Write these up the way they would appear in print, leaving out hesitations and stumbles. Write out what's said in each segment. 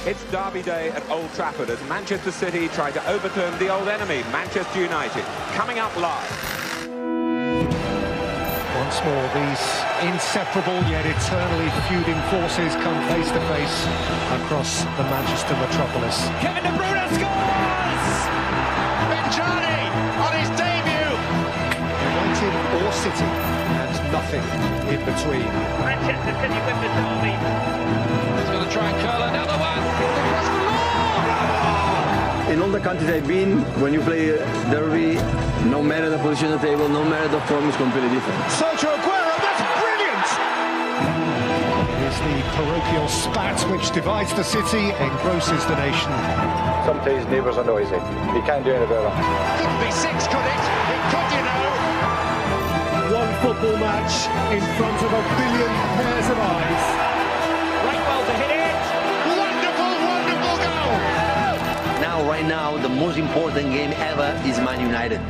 It's derby day at Old Trafford as Manchester City try to overturn the old enemy, Manchester United. Coming up live. Once more, these inseparable yet eternally feuding forces come face to face across the Manchester metropolis. Kevin Debry scores! And Jarney on his debut! United or City, and nothing in between. Manchester City win the derby. He's going to try and curl another one. Across the law! In all the countries I've been, when you play derby, no matter the position on the table, no matter the form, is completely different. Sergio Aguero, that's brilliant! It is the parochial spat which divides the city, engrosses the nation. Sometimes neighbours are noisy. You can't do anything about that. Couldn't be six, could it? It could, you know. One football match in front of a billion pairs of eyes. Right well to hit it. Wonderful, wonderful goal. Right now, the most important game ever is Man United.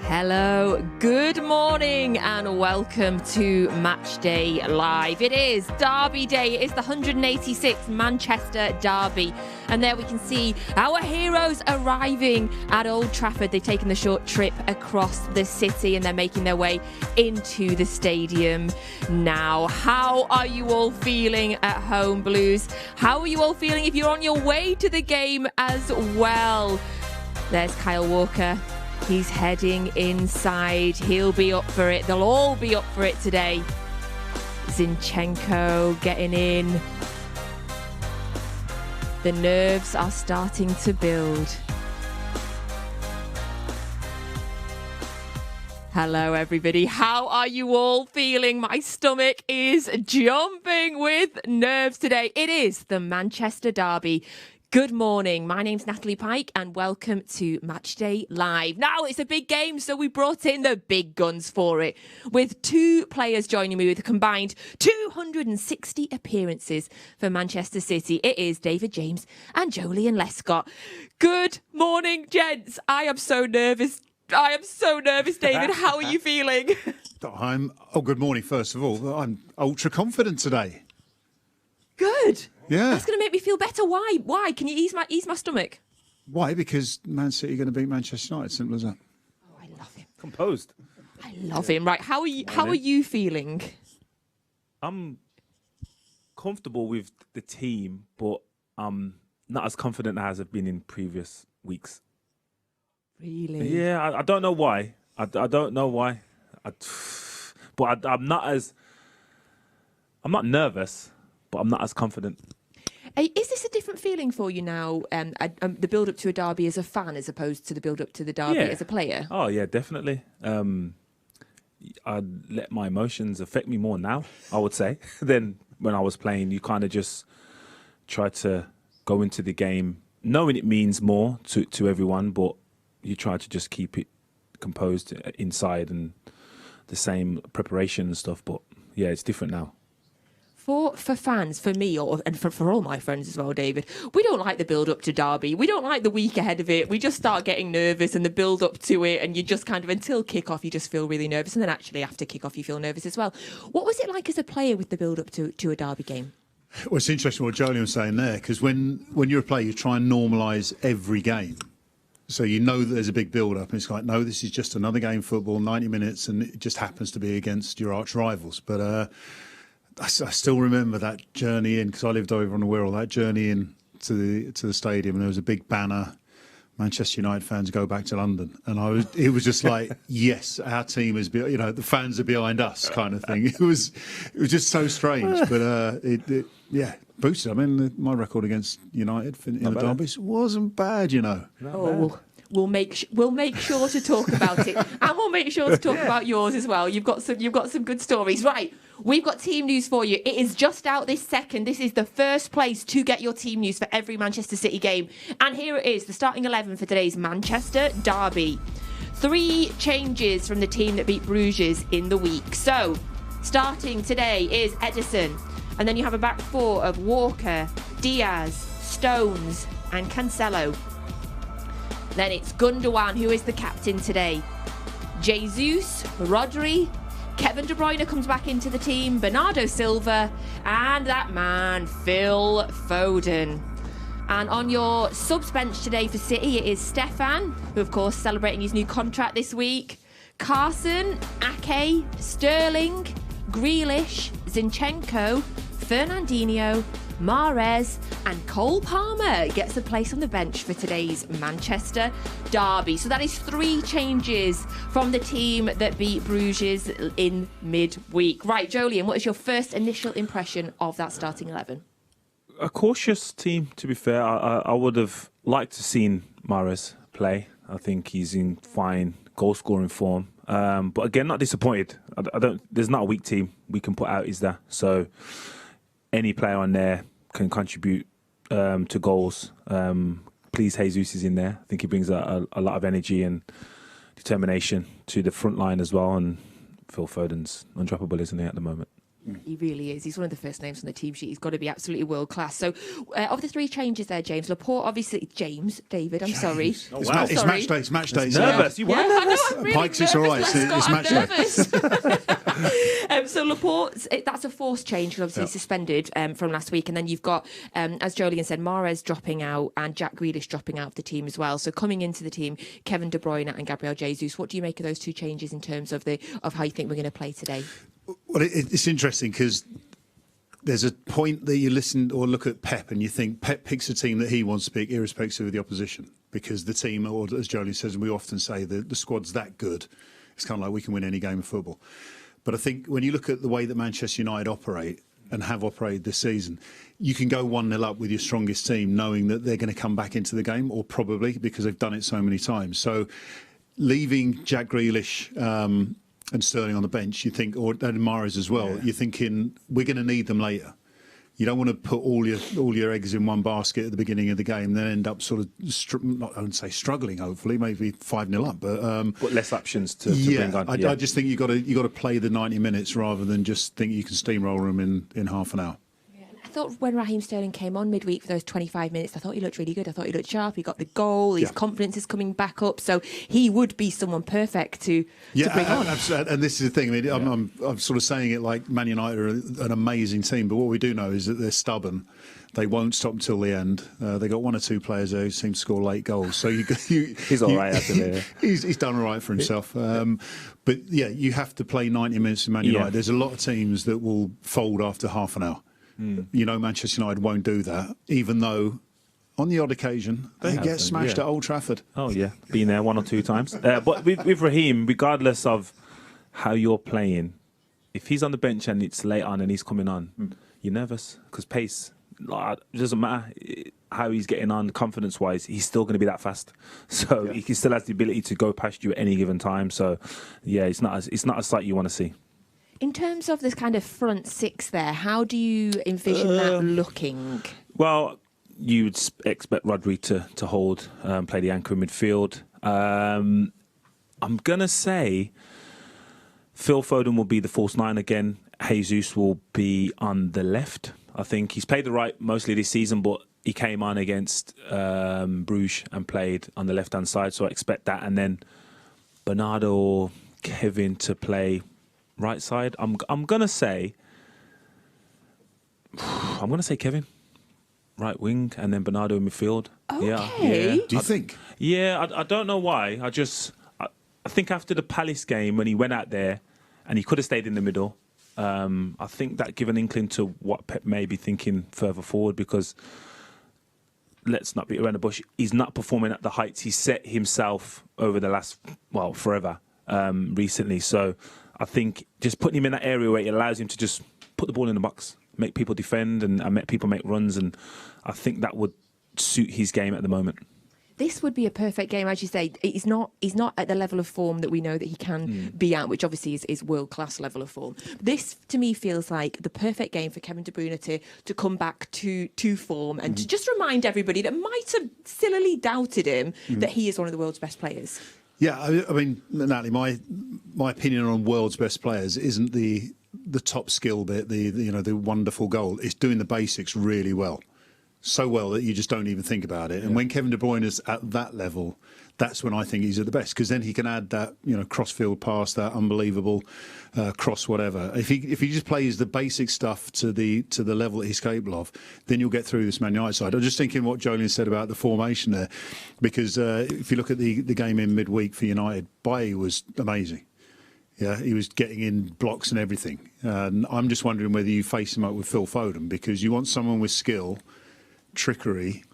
Hello, good morning and welcome to Matchday Live. It is Derby Day, it is the 186th Manchester Derby, and there we can see our heroes arriving at Old Trafford. They've taken the short trip across the city and they're making their way into the stadium now. How are you all feeling at home, Blues? How are you all feeling if you're on your way to the game as well? There's Kyle Walker. He's heading inside. He'll be up for it. They'll all be up for it today. Zinchenko getting in. The nerves are starting to build. Hello, everybody. How are you all feeling? My stomach is jumping with nerves today. It is the Manchester Derby. Good morning, my name's Natalie Pike and welcome to Matchday Live. Now it's a big game, so we brought in the big guns for it, with two players joining me with a combined 260 appearances for Manchester City. It is David James and Joleon Lescott. Good morning, gents. I am so nervous. David. How are you feeling? Good morning, first of all. I'm ultra confident today. Good. Yeah. That's going to make me feel better. Why? Why? Can you ease my stomach? Why? Because Man City are going to beat Manchester United. Simple as that. Oh, I love him. Composed. I love him. Right. How are you feeling? I'm comfortable with the team, but I'm not as confident as I've been in previous weeks. Really? Yeah, I don't know why. I don't know why. I'm not nervous, but I'm not as confident. Is this a different feeling for you now, the build-up to a derby as a fan as opposed to the build-up to the derby as a player? Oh, yeah, definitely. I let my emotions affect me more now, I would say, than when I was playing. You kind of just try to go into the game knowing it means more to everyone, but you try to just keep it composed inside and the same preparation and stuff. But, yeah, it's different now. For fans, for me, and for all my friends as well, David, we don't like the build-up to derby. We don't like the week ahead of it. We just start getting nervous and the build-up to it, and you just kind of, until kick-off, you just feel really nervous. And then actually, after kick-off, you feel nervous as well. What was it like as a player with the build-up to a derby game? Well, it's interesting what Joleon was saying there, because when you're a player, you try and normalise every game. So you know that there's a big build-up, and it's like, no, this is just another game of football, 90 minutes, and it just happens to be against your arch-rivals. But I still remember that journey in, because I lived over on the Wirral, that journey in to the stadium, and there was a big banner, Manchester United fans go back to London. And it was just like, yes, our team is, the fans are behind us kind of thing. It was just so strange, but it boosted. I mean, my record against United in the derbies wasn't bad, No. We'll make sure to talk about it, and we'll make sure to talk about yours as well. You've got some good stories, right? We've got team news for you. It is just out this second. This is the first place to get your team news for every Manchester City game, and here it is, the starting 11 for today's Manchester Derby. 3 changes from the team that beat Bruges in the week. So, starting today is Ederson, and then you have a back 4 of Walker, Diaz, Stones, and Cancelo. Then it's Gundogan, who is the captain today. Jesus, Rodri, Kevin De Bruyne comes back into the team, Bernardo Silva, and that man, Phil Foden. And on your subs bench today for City, it is Stefan, who of course celebrating his new contract this week, Carson, Ake, Sterling, Grealish, Zinchenko, Fernandinho, Mahrez, and Cole Palmer gets a place on the bench for today's Manchester derby. So that is 3 changes from the team that beat Bruges in midweek. Right, Joleon, what is your first initial impression of that starting 11? A cautious team, to be fair. I would have liked to seen Mahrez play. I think he's in fine goal-scoring form. But again, not disappointed. There's not a weak team we can put out, is there? So any player on there can contribute to goals. Please, Jesus is in there. I think he brings a lot of energy and determination to the front line as well. And Phil Foden's undroppable, isn't he, at the moment? He really is. He's one of the first names on the team sheet. He's got to be absolutely world class. So, of the 3 changes there, James Laporte, obviously, David. I'm sorry. Oh, wow. It's match day. It's match day. Nervous. You were nervous. I know, I'm really Pikes, it's all right. It's match day. So Laporte, that's a forced change because obviously he's suspended from last week, and then you've got, as Joleon said, Mahrez dropping out and Jack Grealish dropping out of the team as well. So coming into the team, Kevin De Bruyne and Gabriel Jesus. What do you make of those 2 changes in terms of how you think we're going to play today? Well, it's interesting because there's a point that you listen or look at Pep and you think Pep picks a team that he wants to pick irrespective of the opposition, because the team, or as Joleon says, and we often say, the squad's that good. It's kind of like we can win any game of football. But I think when you look at the way that Manchester United operate and have operated this season, you can go 1-0 up with your strongest team knowing that they're going to come back into the game, or probably because they've done it so many times. So leaving Jack Grealish and Sterling on the bench, you think, or and Mahrez as well, you're thinking we're going to need them later. You don't want to put all your eggs in one basket at the beginning of the game, and then end up sort of I wouldn't say struggling. Hopefully, maybe 5-0 up, but less options to bring on. I just think you got to play the 90 minutes rather than just think you can steamroll them in half an hour. I thought when Raheem Sterling came on midweek for those 25 minutes, I thought he looked really good. I thought he looked sharp. He got the goal. His confidence is coming back up. So he would be someone perfect to bring on. Absolutely. And this is the thing. I mean, I'm sort of saying it like Man United are an amazing team, but what we do know is that they're stubborn. They won't stop until the end. They got 1 or 2 players there who seem to score late goals. So he's all right after there. He's done all right for himself. But yeah, you have to play 90 minutes in Man United. There's a lot of teams that will fold after half an hour. You know, Manchester United won't do that, even though on the odd occasion they get smashed at Old Trafford. Oh yeah, been there 1 or 2 times. But with Raheem, regardless of how you're playing, if he's on the bench and it's late on and he's coming on, you're nervous because pace. It doesn't matter how he's getting on confidence-wise, he's still going to be that fast. So he still has the ability to go past you at any given time. So yeah, it's not a sight you want to see. In terms of this kind of front 6 there, how do you envision that looking? Well, you'd expect Rodri to hold, play the anchor in midfield. I'm going to say Phil Foden will be the false 9 again. Jesus will be on the left. I think he's played the right mostly this season, but he came on against Bruges and played on the left-hand side, so I expect that. And then Bernardo or Kevin to play right side. I'm gonna say Kevin, right wing, and then Bernardo in midfield. Okay. Yeah. Do you think? Yeah, I don't know why. I think after the Palace game when he went out there and he could have stayed in the middle, I think that gave an inkling to what Pep may be thinking further forward, because let's not beat around the bush, he's not performing at the heights he set himself over the last, forever, recently. So I think just putting him in that area where it allows him to just put the ball in the box, make people defend and make people make runs, and I think that would suit his game at the moment. This would be a perfect game, as you say. He's not at the level of form that we know that he can be at, which obviously is world-class level of form. This, to me, feels like the perfect game for Kevin De Bruyne to come back to form and to just remind everybody that might have sillily doubted him that he is one of the world's best players. Yeah, I mean, Natalie, my opinion on world's best players isn't the top skill bit, the wonderful goal. It's doing the basics really well. so well that you just don't even think about it. And when Kevin De Bruyne is at that level, that's when I think he's at the best, because then he can add that, cross-field pass, that unbelievable cross, whatever. If he just plays the basic stuff to the level that he's capable of, then you'll get through this Man United side. I'm just thinking what Joleon said about the formation there, because if you look at the game in midweek for United, Bailly was amazing. Yeah, he was getting in blocks and everything. And I'm just wondering whether you face him up with Phil Foden, because you want someone with skill, trickery,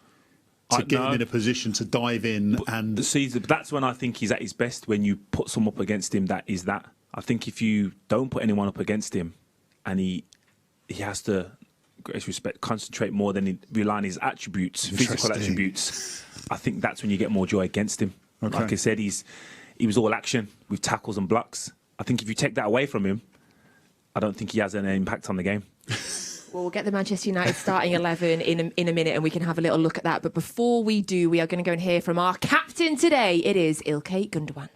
to get him in a position to dive in. And see, that's when I think he's at his best, when you put someone up against him that is that. I think if you don't put anyone up against him and he has to, greatest respect, concentrate more than rely on his attributes, physical attributes, I think that's when you get more joy against him. Okay. Like I said, he was all action with tackles and blocks. I think if you take that away from him, I don't think he has any impact on the game. Well, we'll get the Manchester United starting 11 in a minute, and we can have a little look at that. But before we do, we are going to go and hear from our captain today. It is İlkay Gündoğan.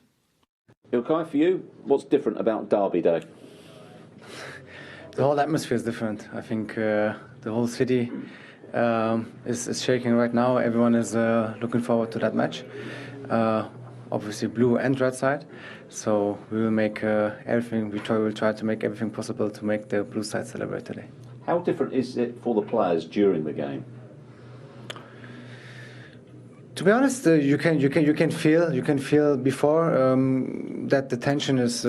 İlkay, for you, what's different about Derby Day? The whole atmosphere is different. I think the whole city is shaking right now. Everyone is looking forward to that match. Obviously, blue and red side. So we will make everything. We will try to make everything possible to make the blue side celebrate today. How different is it for the players during the game? To be honest, you can feel before that the tension is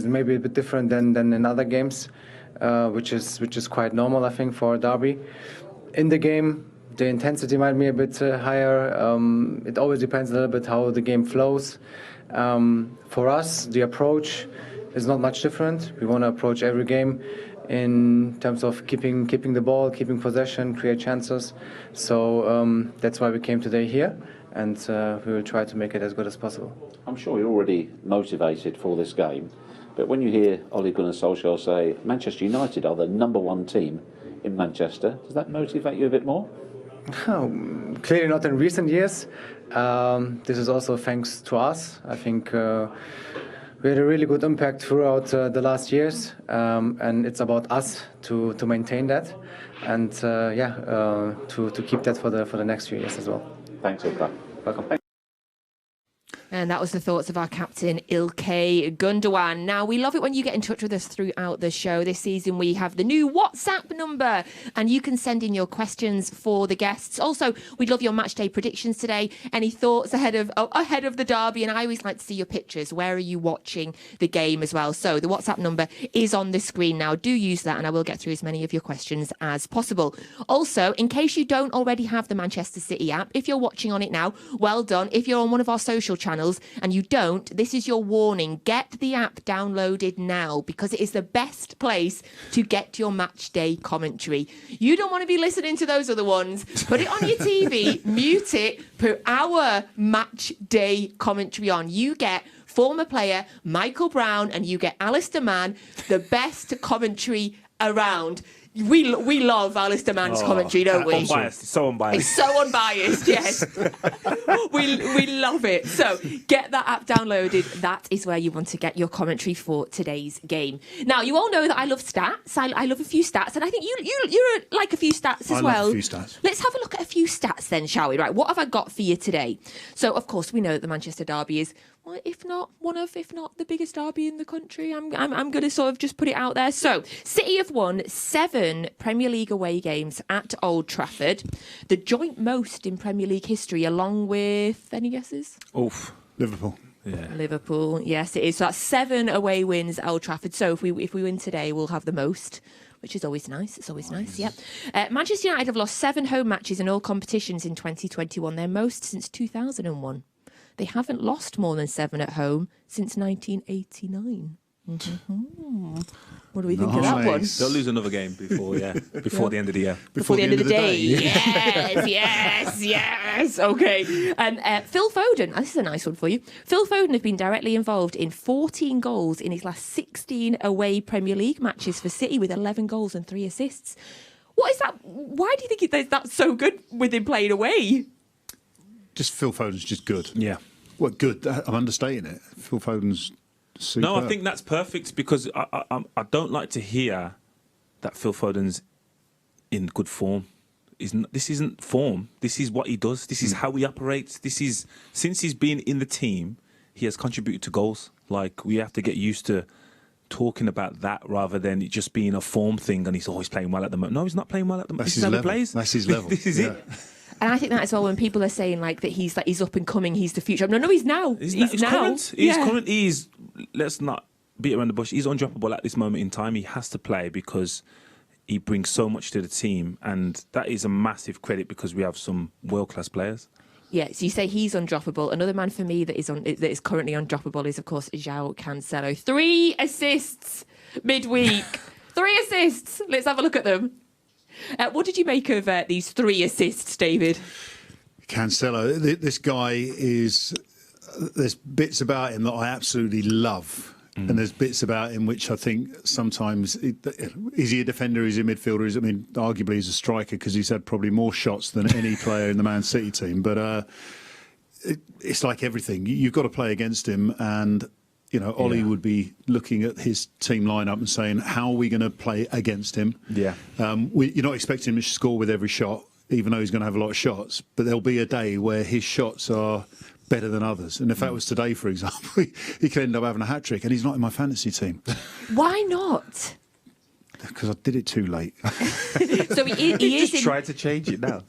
maybe a bit different than in other games, which is quite normal, I think, for a derby. In the game, the intensity might be a bit higher. It always depends a little bit how the game flows. For us, the approach is not much different. We want to approach every game in terms of keeping the ball, keeping possession, create chances. So that's why we came today here, and we will try to make it as good as possible. I'm sure you're already motivated for this game, but when you hear Ole Gunnar Solskjaer say Manchester United are the #1 team in Manchester, does that motivate you a bit more? Oh, clearly not in recent years. This is also thanks to us. I think we had a really good impact throughout the last years, and it's about us to maintain that, and to keep that for the next few years as well. Thanks, Ilkay. Welcome. And that was the thoughts of our captain, İlkay Gündoğan. Now, we love it when you get in touch with us throughout the show. This season, we have the new WhatsApp number, and you can send in your questions for the guests. Also, we'd love your matchday predictions today. Any thoughts ahead of the derby? And I always like to see your pictures. Where are you watching the game as well? So the WhatsApp number is on the screen now. Do use that, and I will get through as many of your questions as possible. Also, in case you don't already have the Manchester City app, if you're watching on it now, well done. If you're on one of our social channels and you don't, this is your warning. Get the app downloaded now, because it is the best place to get your match day commentary. You don't want to be listening to those other ones. Put it on your TV, mute it, put our match day commentary on. You get former player Michael Brown and you get Alistair Mann, the best commentary around. We love Alistair Mann's commentary, don't we? Unbiased, so unbiased. It's so unbiased, yes. we love it. So get that app downloaded. That is where you want to get your commentary for today's game. Now, you all know that I love stats. I love a few stats, and I think you like a few stats as well. I love a few stats. Let's have a look at a few stats then, shall we? Right, what have I got for you today? So, of course, we know that the Manchester derby is, well, if not the biggest derby in the country. I'm going to sort of just put it out there. So, City have won 7 Premier League away games at Old Trafford, the joint most in Premier League history, along with, any guesses? Oof, Liverpool. Yeah. Liverpool, yes, it is. So that's 7 away wins at Old Trafford. So if we win today, we'll have the most, which is always nice. It's always nice, yep. Manchester United have lost 7 home matches in all competitions in 2021, their most since 2001. They haven't lost more than 7 at home since 1989. Mm-hmm. What do we think of that one? They'll lose another game before the end of the year. Before the end of the day. Yes. Okay. And Phil Foden, this is a nice one for you. Phil Foden has been directly involved in 14 goals in his last 16 away Premier League matches for City, with 11 goals and 3 assists. What is that? Why do you think that's so good with him playing away? Just Phil Foden's just good. Yeah. What, good? I'm understating it. Phil Foden's superb. No, I think that's perfect, because I don't like to hear that Phil Foden's in good form. this isn't form. This is what he does. This is how he operates. Since he's been in the team, he has contributed to goals. Like, we have to get used to talking about that rather than it just being a form thing and he's always playing well at the moment. No, he's not playing well at the moment. That's his level. That's his level. This is it. And I think that as well, when people are saying like that he's up and coming, he's the future. No, he's now. He's now. Current. He's current. Let's not beat around the bush. He's undroppable at this moment in time. He has to play because he brings so much to the team, and that is a massive credit because we have some world-class players. Yeah, so you say he's undroppable. Another man for me that is currently undroppable is, of course, João Cancelo. 3 assists midweek. 3 assists. Let's have a look at them. What did you make of these 3 assists, David? Cancelo, this guy is... There's bits about him that I absolutely love. And there's bits about him which I think sometimes... Is he a defender? Is he a midfielder? I mean, arguably he's a striker because he's had probably more shots than any player in the Man City team. But it's like everything. You've got to play against him. And, you know, Ollie would be looking at his team lineup and saying, how are we going to play against him? Yeah. You're not expecting him to score with every shot, even though he's going to have a lot of shots. But there'll be a day where his shots are better than others. And if that was today, for example, he could end up having a hat-trick, and he's not in my fantasy team. Why not? Because I did it too late. So he is just tried to change it now.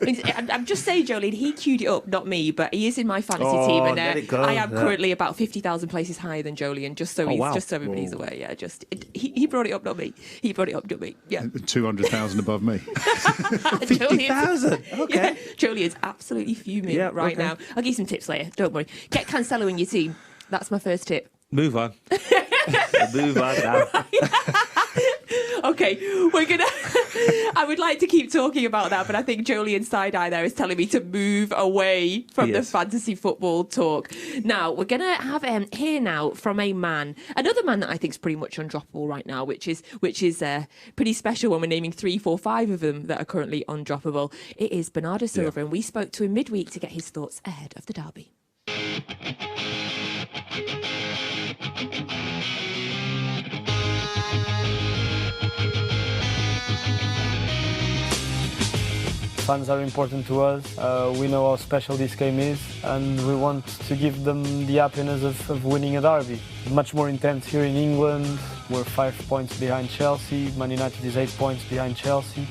I'm just saying, Joleon, he queued it up, not me, but he is in my fantasy team, and I am currently about 50,000 places higher than Joleon. Just so everybody's aware. Yeah, he brought it up, not me. He brought it up, not me. Yeah, 200,000 above me. 50,000. Okay. Yeah, Joleon's absolutely fuming right now. I'll give you some tips later. Don't worry. Get Cancelo in your team. That's my first tip. Move on. Move on now. Okay, I would like to keep talking about that, but I think Joleon side-eye there is telling me to move away from the fantasy football talk. Now, we're going to have here now from another man that I think is pretty much undroppable right now, which is pretty special when we're naming 3, 4, 5 of them that are currently undroppable. It is Bernardo Silva, and we spoke to him midweek to get his thoughts ahead of the derby. Fans are important to us. We know how special this game is, and we want to give them the happiness of winning a derby. Much more intense here in England. We're 5 points behind Chelsea. Man United is 8 points behind Chelsea.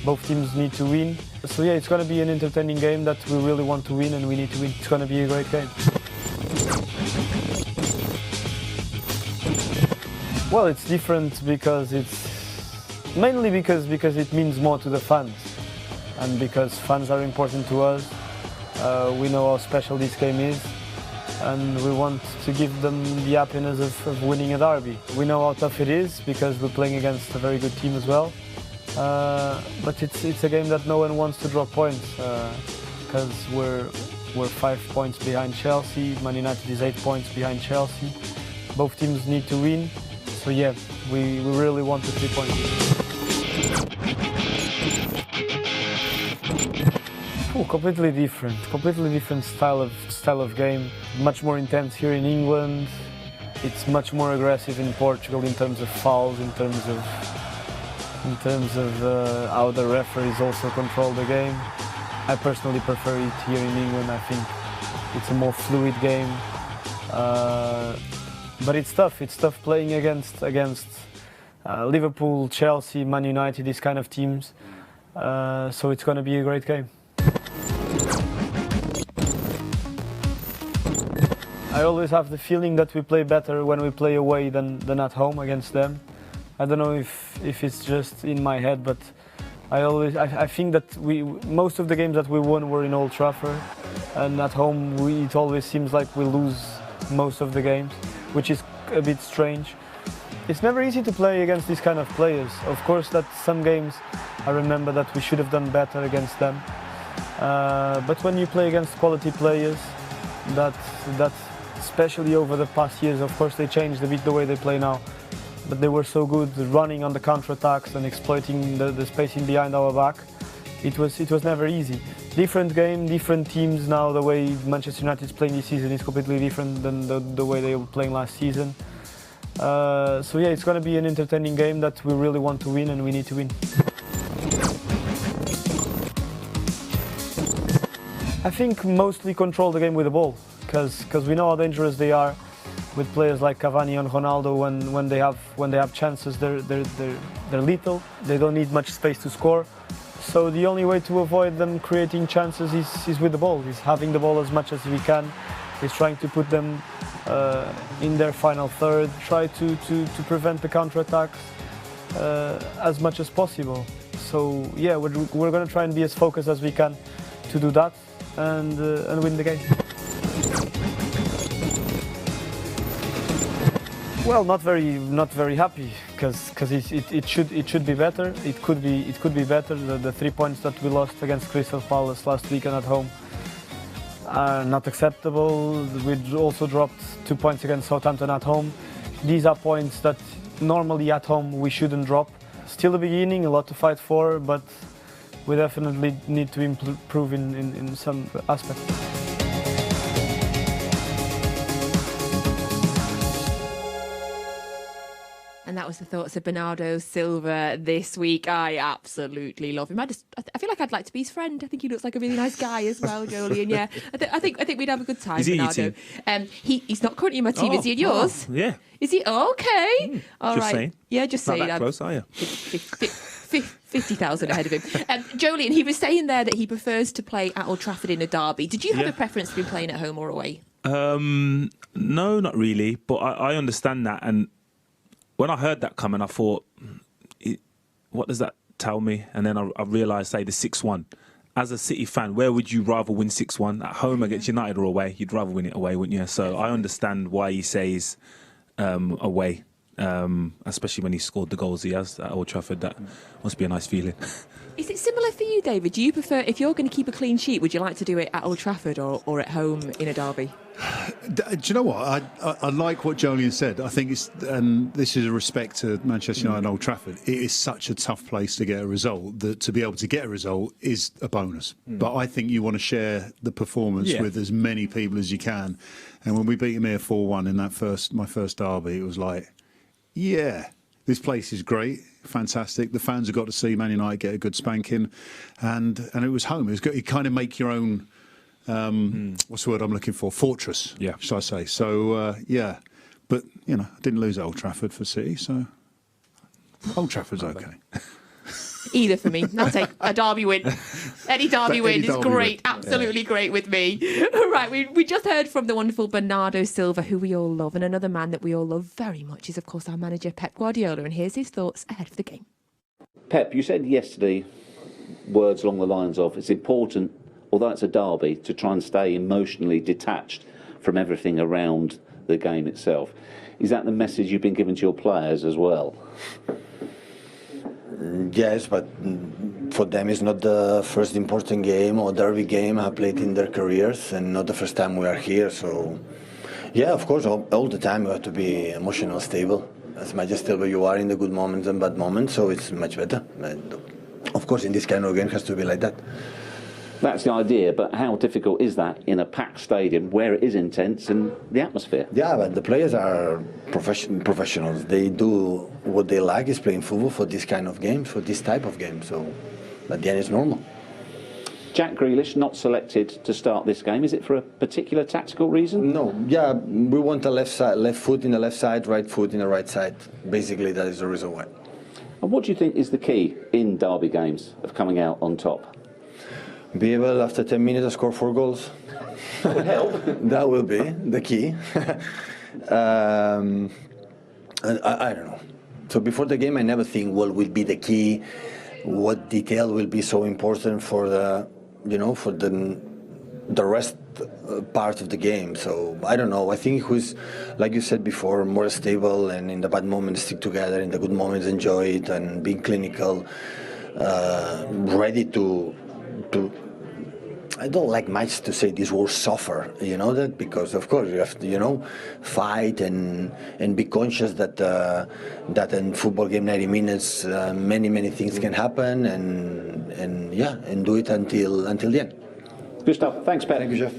Both teams need to win. So yeah, it's going to be an entertaining game that we really want to win, and we need to win. It's going to be a great game. Well, it's different because mainly because it means more to the fans. And because fans are important to us, we know how special this game is, and we want to give them the happiness of winning a derby. We know how tough it is because we're playing against a very good team as well, but it's a game that no one wants to drop points because we're 5 points behind Chelsea. Man United is 8 points behind Chelsea. Both teams need to win, so yeah, we really want the 3 points. Completely different style of game. Much more intense here in England. It's much more aggressive in Portugal in terms of fouls, in terms of how the referees also control the game. I personally prefer it here in England. I think it's a more fluid game. But it's tough. It's tough playing against Liverpool, Chelsea, Man United, these kind of teams. So it's going to be a great game. I always have the feeling that we play better when we play away than at home against them. I don't know if it's just in my head, but I think that most of the games that we won were in Old Trafford, and at home it always seems like we lose most of the games, which is a bit strange. It's never easy to play against these kind of players. Of course, that some games I remember that we should have done better against them. But when you play against quality players, that especially over the past years, of course they changed a bit the way they play now, but they were so good running on the counter-attacks and exploiting the spacing behind our back. It was never easy. Different game, different teams now. The way Manchester United is playing this season is completely different than the way they were playing last season. So yeah, it's going to be an entertaining game that we really want to win, and we need to win. I think mostly control the game with the ball, because we know how dangerous they are with players like Cavani and Ronaldo. When they have chances, they're lethal. They don't need much space to score. So the only way to avoid them creating chances is with the ball. Is having the ball as much as we can. Is trying to put them in their final third. Try to prevent the counter-attacks as much as possible. So yeah, we're going to try and be as focused as we can to do that and win the game. Well, not very happy, because it should be better. It could be better. The 3 points that we lost against Crystal Palace last weekend at home are not acceptable. We also dropped 2 points against Southampton at home. These are points that normally at home we shouldn't drop. Still the beginning, a lot to fight for, but we definitely need to improve in some aspects. And that was the thoughts of Bernardo Silva this week. I absolutely love him. I feel like I'd like to be his friend. I think he looks like a really nice guy as well, Joleon. Yeah, I think we'd have a good time. Is he Bernardo? He's not currently in my team. Is he in yours? Yeah. Is he? Okay. All just right. Saying. Yeah, just not saying. That close, are you? 50,000 ahead of him. Joleon, he was saying there that he prefers to play at Old Trafford in a derby. Did you have a preference between playing at home or away? No, not really. But I understand that. And when I heard that coming, I thought, what does that tell me? And then I realised, say, the 6-1. As a City fan, where would you rather win 6-1? At home against United or away? You'd rather win it away, wouldn't you? So I understand why he says away. Especially when he scored the goals he has at Old Trafford. That must be a nice feeling. Is it similar for you, David? Do you prefer, if you're going to keep a clean sheet, would you like to do it at Old Trafford or at home in a derby? Do you know what? I like what Joleon said. I think and this is a respect to Manchester United and Old Trafford. It is such a tough place to get a result that to be able to get a result is a bonus. But I think you want to share the performance with as many people as you can. And when we beat him here 4-1 in that my first derby, it was like, yeah, this place is great, fantastic. The fans have got to see Man United get a good spanking, and it was home. It was good. You kind of make your own. What's the word I'm looking for? Fortress. Yeah, shall I say? So yeah, but you know, I didn't lose at Old Trafford for City, so Old Trafford's okay. Either for me. I'll take a derby win. Any derby win is great. Absolutely great with me. Right, we just heard from the wonderful Bernardo Silva, who we all love, and another man that we all love very much is, of course, our manager, Pep Guardiola, and here's his thoughts ahead of the game. Pep, you said yesterday words along the lines of, it's important, although it's a derby, to try and stay emotionally detached from everything around the game itself. Is that the message you've been giving to your players as well? Yes, but for them it's not the first important game or derby game I played in their careers, and not the first time we are here. So, yeah, of course, all the time you have to be emotional stable, as much as stable you are in the good moments and bad moments. So it's much better. And of course, in this kind of game, it has to be like that. That's the idea, but how difficult is that in a packed stadium where it is intense and the atmosphere? Yeah, but the players are professionals. They do what they like, is playing football for this kind of games, for this type of game. So at the end, it's normal. Jack Grealish not selected to start this game. Is it for a particular tactical reason? No. Yeah, we want a left foot in the left side, right foot in the right side. Basically, that is the reason why. And what do you think is the key in derby games of coming out on top? Be able, after 10 minutes, to score 4 goals. That would help. That will be the key. And I don't know. So before the game, I never think what will be the key, what detail will be so important for the, for the rest part of the game. So I don't know. I think who's, like you said before, more stable, and in the bad moments stick together, in the good moments enjoy it, and being clinical, ready to. I don't like much to say this word suffer, that, because of course you have to, fight and be conscious that in football game 90 minutes many things can happen, and do it until the end. Good stuff. Thanks, Pep. Thank you, Jeff.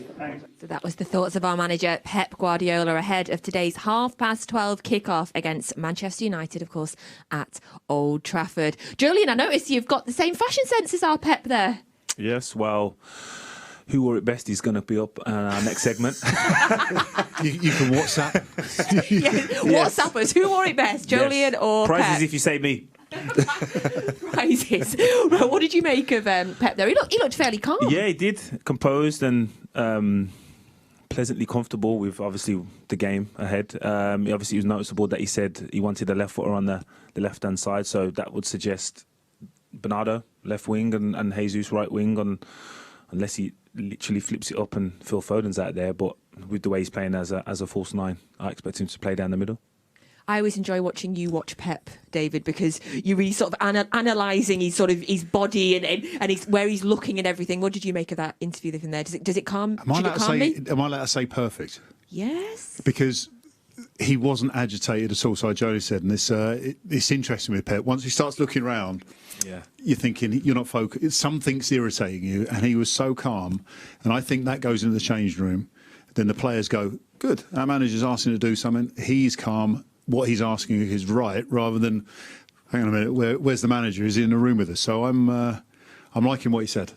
So that was the thoughts of our manager, Pep Guardiola, ahead of today's 12:30 kickoff against Manchester United, of course, at Old Trafford. Joleon, I noticed you've got the same fashion sense as our Pep there. Yes, well, who wore it best is going to be up in our next segment. You can WhatsApp. WhatsApp us. Who wore it best, Joleon or Prizes Pep? if you say me. Prizes. Right, what did you make of Pep there? He looked fairly calm. Yeah, he did. Composed and pleasantly comfortable with, obviously, the game ahead. Obviously, it was noticeable that he said he wanted a left footer on the left-hand side, so that would suggest Bernardo, left wing, and Jesus, right wing, unless he literally flips it up and Phil Foden's out there. But with the way he's playing as a false nine, I expect him to play down the middle. I always enjoy watching you watch Pep, David, because you're really sort of analysing his body and where he's looking and everything. What did you make of that interview with him there? Does it calm? Am I allowed to say perfect? Yes. Because he wasn't agitated at all. So Jolie said, and it's interesting with Pep. Once he starts looking around, you're thinking you're not focused. Something's irritating you, and he was so calm. And I think that goes into the changing room. Then the players go, "Good, our manager's asking to do something. He's calm. What he's asking is right," rather than, "Hang on a minute, where's the manager? Is he in the room with us?" So I'm liking what he said.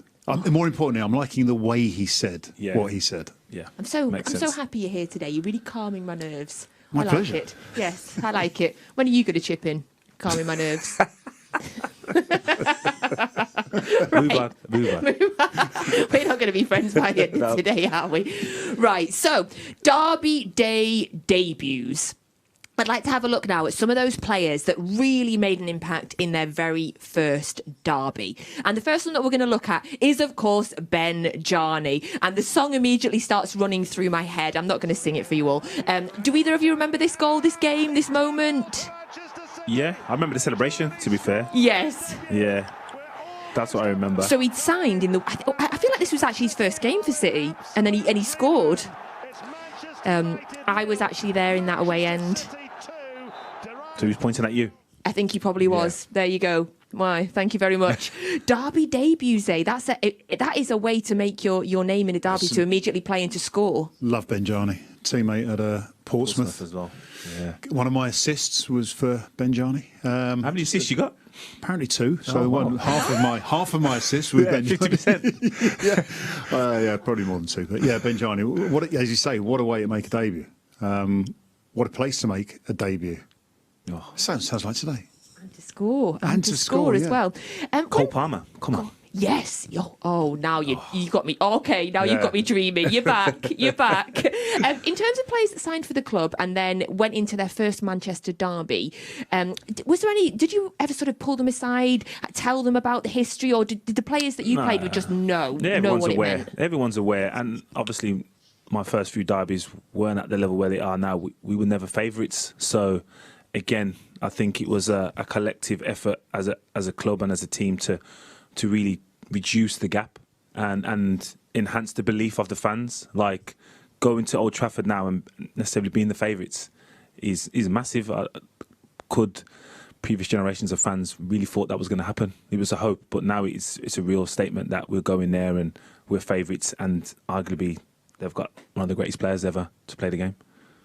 More importantly, I'm liking the way he said what he said. Yeah, I'm so happy you're here today. You're really calming my nerves. My pleasure. Like it. Yes, I like it. When are you going to chip in? Calming my nerves. Move on. We're not going to be friends by the end of today, are we? Right, so Derby Day debuts. I'd like to have a look now at some of those players that really made an impact in their very first derby. And the first one that we're going to look at is, of course, Ben Jarney. And the song immediately starts running through my head. I'm not going to sing it for you all. Do either of you remember this goal, this game, this moment? Yeah, I remember the celebration, to be fair. Yes. Yeah, that's what I remember. So he'd signed in the... I feel like this was actually his first game for City. And then he scored. I was actually there in that away end. So he was pointing at you? I think he probably was. Yeah. There you go. Why? Thank you very much. Derby debuts day. That is a way to make your name in a derby, to immediately play and to score. Love Ben Jarney, teammate at Portsmouth as well. Yeah. One of my assists was for Ben Jarney. How many assists you got? Apparently 2. So half of my assists with Ben Jarney. 50%. Yeah, probably more than 2. But yeah, Ben Jarney. As you say, what a way to make a debut. What a place to make a debut. Oh. Sounds like today. And to score. And to score as well. Cole Palmer, come on. Yes. Oh, now you got me. Okay, now you've got me dreaming. You're back. You're back. In terms of players that signed for the club and then went into their first Manchester derby, was there any? Did you ever sort of pull them aside, tell them about the history, or did the players that you played with just know what it meant? Everyone's aware, and obviously my first few derbies weren't at the level where they are now. We were never favourites, so. Again, I think it was a collective effort as a club and as a team to really reduce the gap and enhance the belief of the fans. Like going to Old Trafford now and necessarily being the favourites is massive. Could previous generations of fans really thought that was going to happen? It was a hope, but now it's a real statement that we're going there and we're favourites, and arguably they've got one of the greatest players ever to play the game.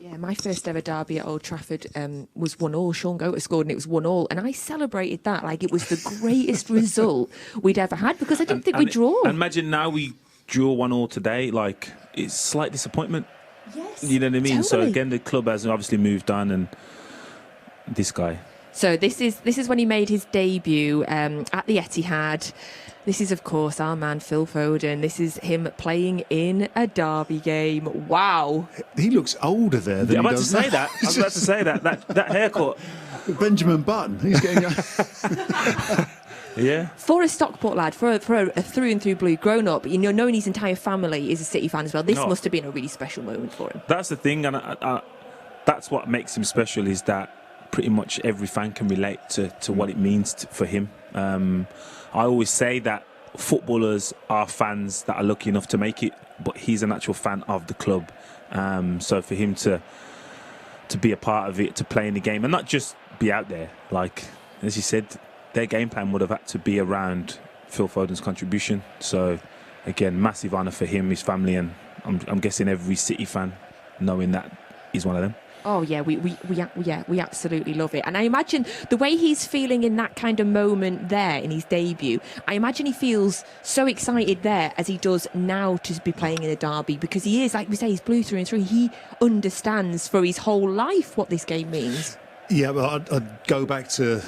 Yeah, my first ever derby at Old Trafford was 1-1. Sean Goater scored and it was 1-1. And I celebrated that like it was the greatest result we'd ever had, because I didn't think we'd draw. And imagine now we draw 1-1 today. Like, it's slight disappointment. Yes, you know what I mean? Totally. So again, the club has obviously moved on, and this guy. So this is when he made his debut at the Etihad. This is, of course, our man Phil Foden. This is him playing in a derby game. Wow. He looks older there than I was about to say that. That haircut. Benjamin Button. He's getting... Yeah. For a Stockport lad, for a through and through blue, grown up, knowing his entire family is a City fan as well, this must have been a really special moment for him. That's the thing, and that's what makes him special, is that pretty much every fan can relate to what it means for him. I always say that footballers are fans that are lucky enough to make it, but he's an actual fan of the club. So for him to be a part of it, to play in the game, and not just be out there, like, as you said, their game plan would have had to be around Phil Foden's contribution. So, again, massive honour for him, his family, and I'm guessing every City fan knowing that he's one of them. Oh yeah, we absolutely love it. And I imagine the way he's feeling in that kind of moment there in his debut, I imagine he feels so excited there as he does now to be playing in a derby, because he is, like we say, he's blue through and through. He understands for his whole life what this game means. Yeah, but I'd go back to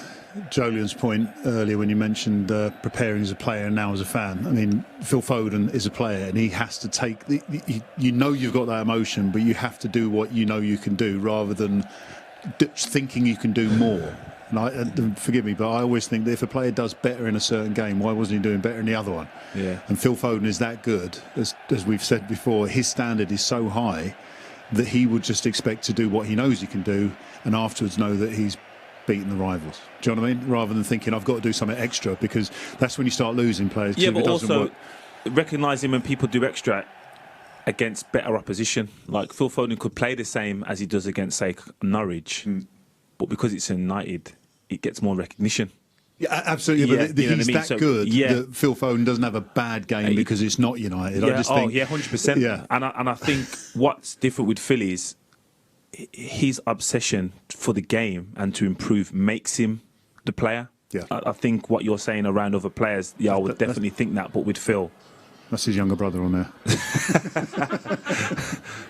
Joleon's point earlier when you mentioned preparing as a player and now as a fan. I mean, Phil Foden is a player and he has to take you know you've got that emotion, but you have to do what you know you can do rather than thinking you can do more. And forgive me, but I always think that if a player does better in a certain game, why wasn't he doing better in the other one? Yeah. And Phil Foden is that good, as we've said before. His standard is so high that he would just expect to do what he knows he can do, and afterwards know that he's beating the rivals. Do you know what I mean? Rather than thinking I've got to do something extra, because that's when you start losing players. Yeah, but also recognising when people do extra against better opposition. Like Phil Foden could play the same as he does against, say, Norwich, but because it's United, it gets more recognition. Yeah, absolutely. Yeah, but he's that good that Phil Foden doesn't have a bad game because it's not United. Yeah, I just think, 100%. Yeah. And I think what's different with Phil is his obsession for the game and to improve makes him the player. Yeah. I think what you're saying around other players, I would definitely think that, but with Phil. That's his younger brother on there.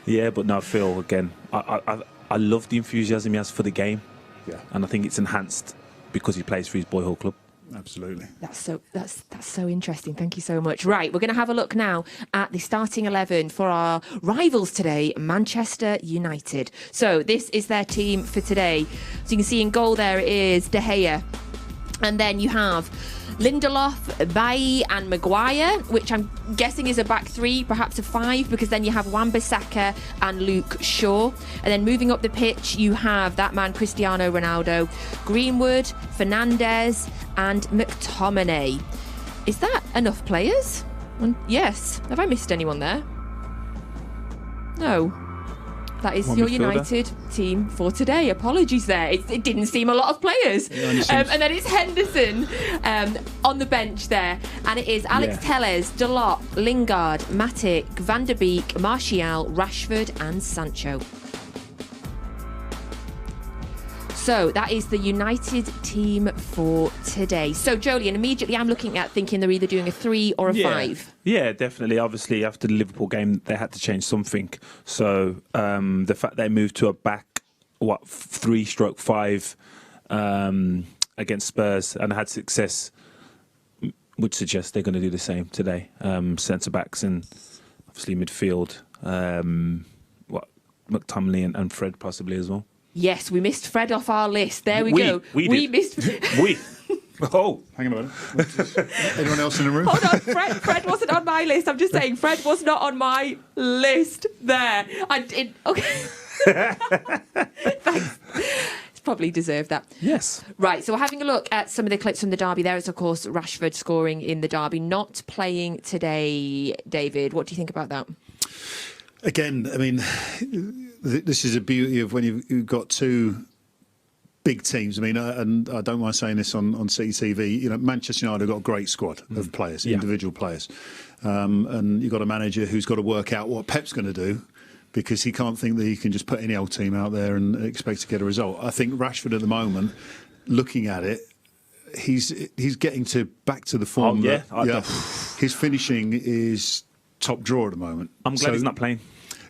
Yeah, but no, Phil, again, I love the enthusiasm he has for the game. Yeah. And I think it's enhanced because he plays for his boyhood club. Absolutely. That's so interesting. Thank you so much. Right, we're going to have a look now at the starting 11 for our rivals today, Manchester United. So this is their team for today. So you can see in goal there is De Gea. And then you have Lindelof, Bailly and Maguire, which I'm guessing is a back three, perhaps a five, because then you have Wan-Bissaka and Luke Shaw. And then moving up the pitch, you have that man Cristiano Ronaldo, Greenwood, Fernandes and McTominay. Is that enough players? Yes. Have I missed anyone there? No. That is your United team for today. Apologies there. It didn't seem a lot of players. And then it's Henderson on the bench there. And it is Alex Telles, Dalot, Lingard, Matic, Van der Beek, Martial, Rashford and Sancho. So that is the United team for today. So Joleon, immediately I'm looking at thinking they're either doing a 3 or a 5. Yeah, definitely. Obviously, after the Liverpool game, they had to change something. So the fact they moved to a back, 3/5 against Spurs and had success would suggest they're going to do the same today. Centre backs and obviously midfield. McTominay and Fred possibly as well. Yes, we missed Fred off our list. There we go. We missed. Oh, hang on a minute. Anyone else in the room? Hold on, Fred wasn't on my list. I'm just saying, Fred was not on my list there. Okay. Thanks. It's probably deserved that. Yes. Right, so we're having a look at some of the clips from the derby. There is, of course, Rashford scoring in the derby, not playing today. David, what do you think about that? Again, I mean, this is a beauty of when you've got two big teams. I mean, and I don't mind saying this on CTV. You know, Manchester United have got a great squad of players, individual players, and you've got a manager who's got to work out what Pep's going to do, because he can't think that he can just put any old team out there and expect to get a result. I think Rashford at the moment, looking at it, he's getting back to the form. His finishing is top drawer at the moment. I'm glad he's not playing.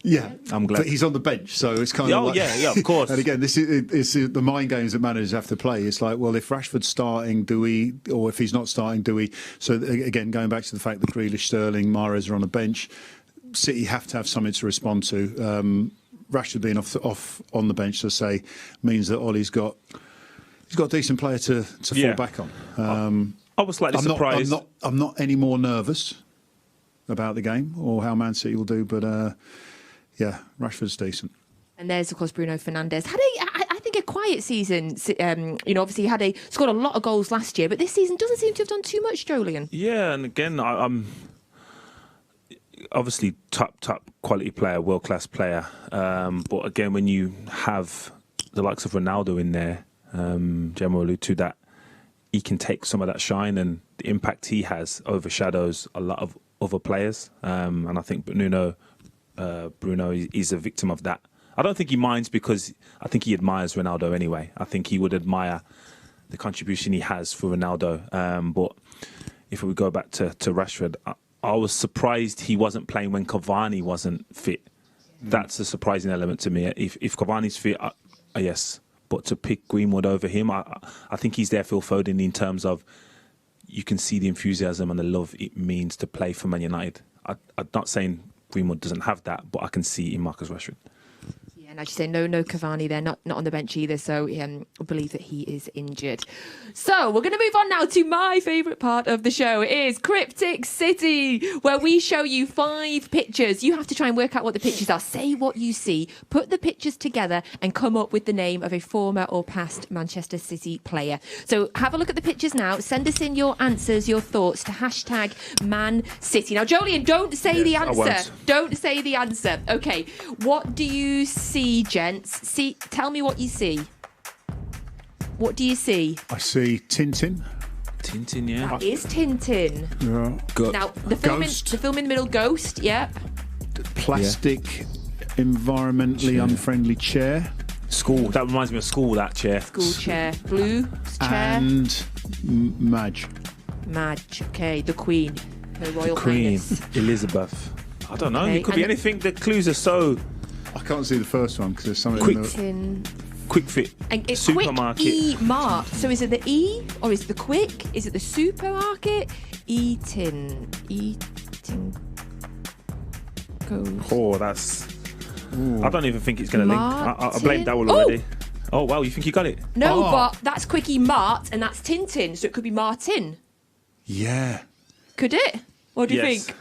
Yeah, I'm glad. But he's on the bench, so it's kind of like... of course. And again, this is the mind games that managers have to play. It's like, well, if Rashford's starting, do we? Or if he's not starting, do we? So again, going back to the fact that Grealish, Sterling, Mahrez are on the bench, City have to have something to respond to. Rashford being off on the bench, to say, means that Ollie's got a decent player to fall back on. I was slightly surprised. I'm not any more nervous about the game or how Man City will do, but... yeah, Rashford's decent. And there's, of course, Bruno Fernandes. Had I think a quiet season. Obviously he scored a lot of goals last year, but this season doesn't seem to have done too much, Joleon. Yeah, and again, I'm obviously top quality player, world class player. But again, when you have the likes of Ronaldo in there, Gemma alluded to that, he can take some of that shine, and the impact he has overshadows a lot of other players. And I think Bruno is a victim of that I don't think he minds because I think he admires Ronaldo anyway. I think he would admire the contribution he has for Ronaldo. But if we go back to Rashford, I was surprised he wasn't playing when Cavani wasn't fit. That's a surprising element to me. If Cavani's fit, yes. But to pick Greenwood over him, I think he's there for Foden in terms of you can see the enthusiasm and the love it means to play for Man United. I'm not saying Greenwood doesn't have that, but I can see it in Marcus Rashford. Yeah, and I just say no Cavani there, not on the bench either. So I believe that he is injured. So we're going to move on now to my favourite part of the show. It is Cryptic City, where we show you 5 pictures. You have to try and work out what the pictures are. Say what you see, put the pictures together, and come up with the name of a former or past Manchester City player. So have a look at the pictures now. Send us in your answers, your thoughts to #ManCity. Now, Joleon, don't say the answer. Don't say the answer. Okay, what do you see, gents? Tell me what you see. What do you see? I see Tintin. Tintin, yeah. That is Tintin. Yeah. Now, the film in the middle, Ghost, yeah. Plastic, environmentally unfriendly chair. School. That reminds me of school, that chair. School chair. Blue chair. And Madge. Madge, okay. The Queen. Her Royal Queen. Highness. Elizabeth. I don't know. Okay, It could be anything. The clues are so... I can't see the first one because there's something Quick Fit. And it's Supermarket. Quick E-Mart. So is it the E or is it the Quick? Is it the supermarket? Eating. Goes. Oh, that's... I don't even think it's going to link. I blame Dowell already. Oh, wow, you think you got it? No, but that's Quickie Mart and that's Tintin, so it could be Martin. Yeah. Could it? What do you think?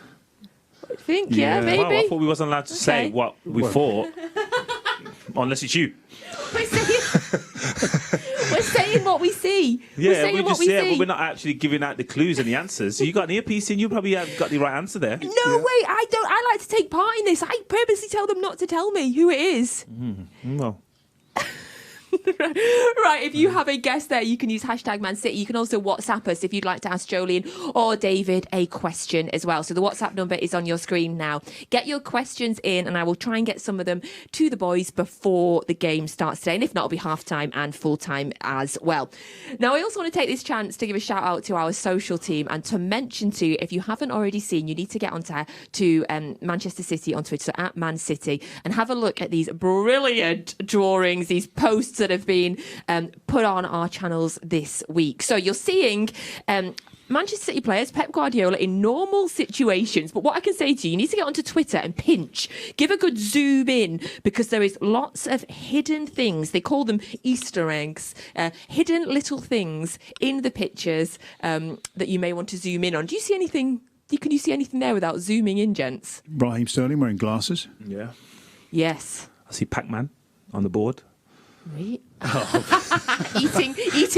What do you think? Yeah, maybe. Wow, I thought we wasn't allowed to say what we thought. Unless it's you. We're saying what we see. Yeah, but we're not actually giving out the clues and the answers. So you got an earpiece and you probably have got the right answer there. No, wait, I don't. I like to take part in this. I purposely tell them not to tell me who it is. Well. Right, if you have a guess there, you can use #ManCity. You can also WhatsApp us if you'd like to ask Joleon or David a question as well. So the WhatsApp number is on your screen now. Get your questions in and I will try and get some of them to the boys before the game starts today. And if not, it'll be half-time and full-time as well. Now, I also want to take this chance to give a shout out to our social team and to mention to you, if you haven't already seen, you need to get onto Manchester City on Twitter, so @ManCity, and have a look at these brilliant drawings, these posts that have been put on our channels this week. So you're seeing Manchester City players, Pep Guardiola, in normal situations. But what I can say to you, you need to get onto Twitter and pinch. Give a good zoom in because there is lots of hidden things. They call them Easter eggs. Hidden little things in the pictures that you may want to zoom in on. Do you see anything? Can you see anything there without zooming in, gents? Raheem Sterling wearing glasses. Yeah. Yes. I see Pac-Man on the board. Right. eating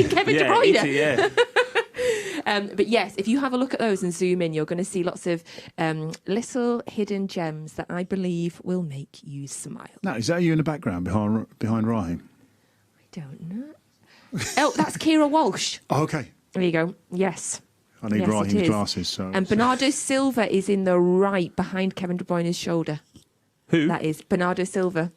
Kevin De Bruyne. But yes, if you have a look at those and zoom in, you're going to see lots of little hidden gems that I believe will make you smile. Now, is that you in the background behind Raheem? I don't know. Oh, that's Kira Walsh. Oh, okay. There you go. Yes. I need Raheem's glasses. So and Bernardo Silva is in the right behind Kevin De Bruyne's shoulder. Who? That is Bernardo Silva.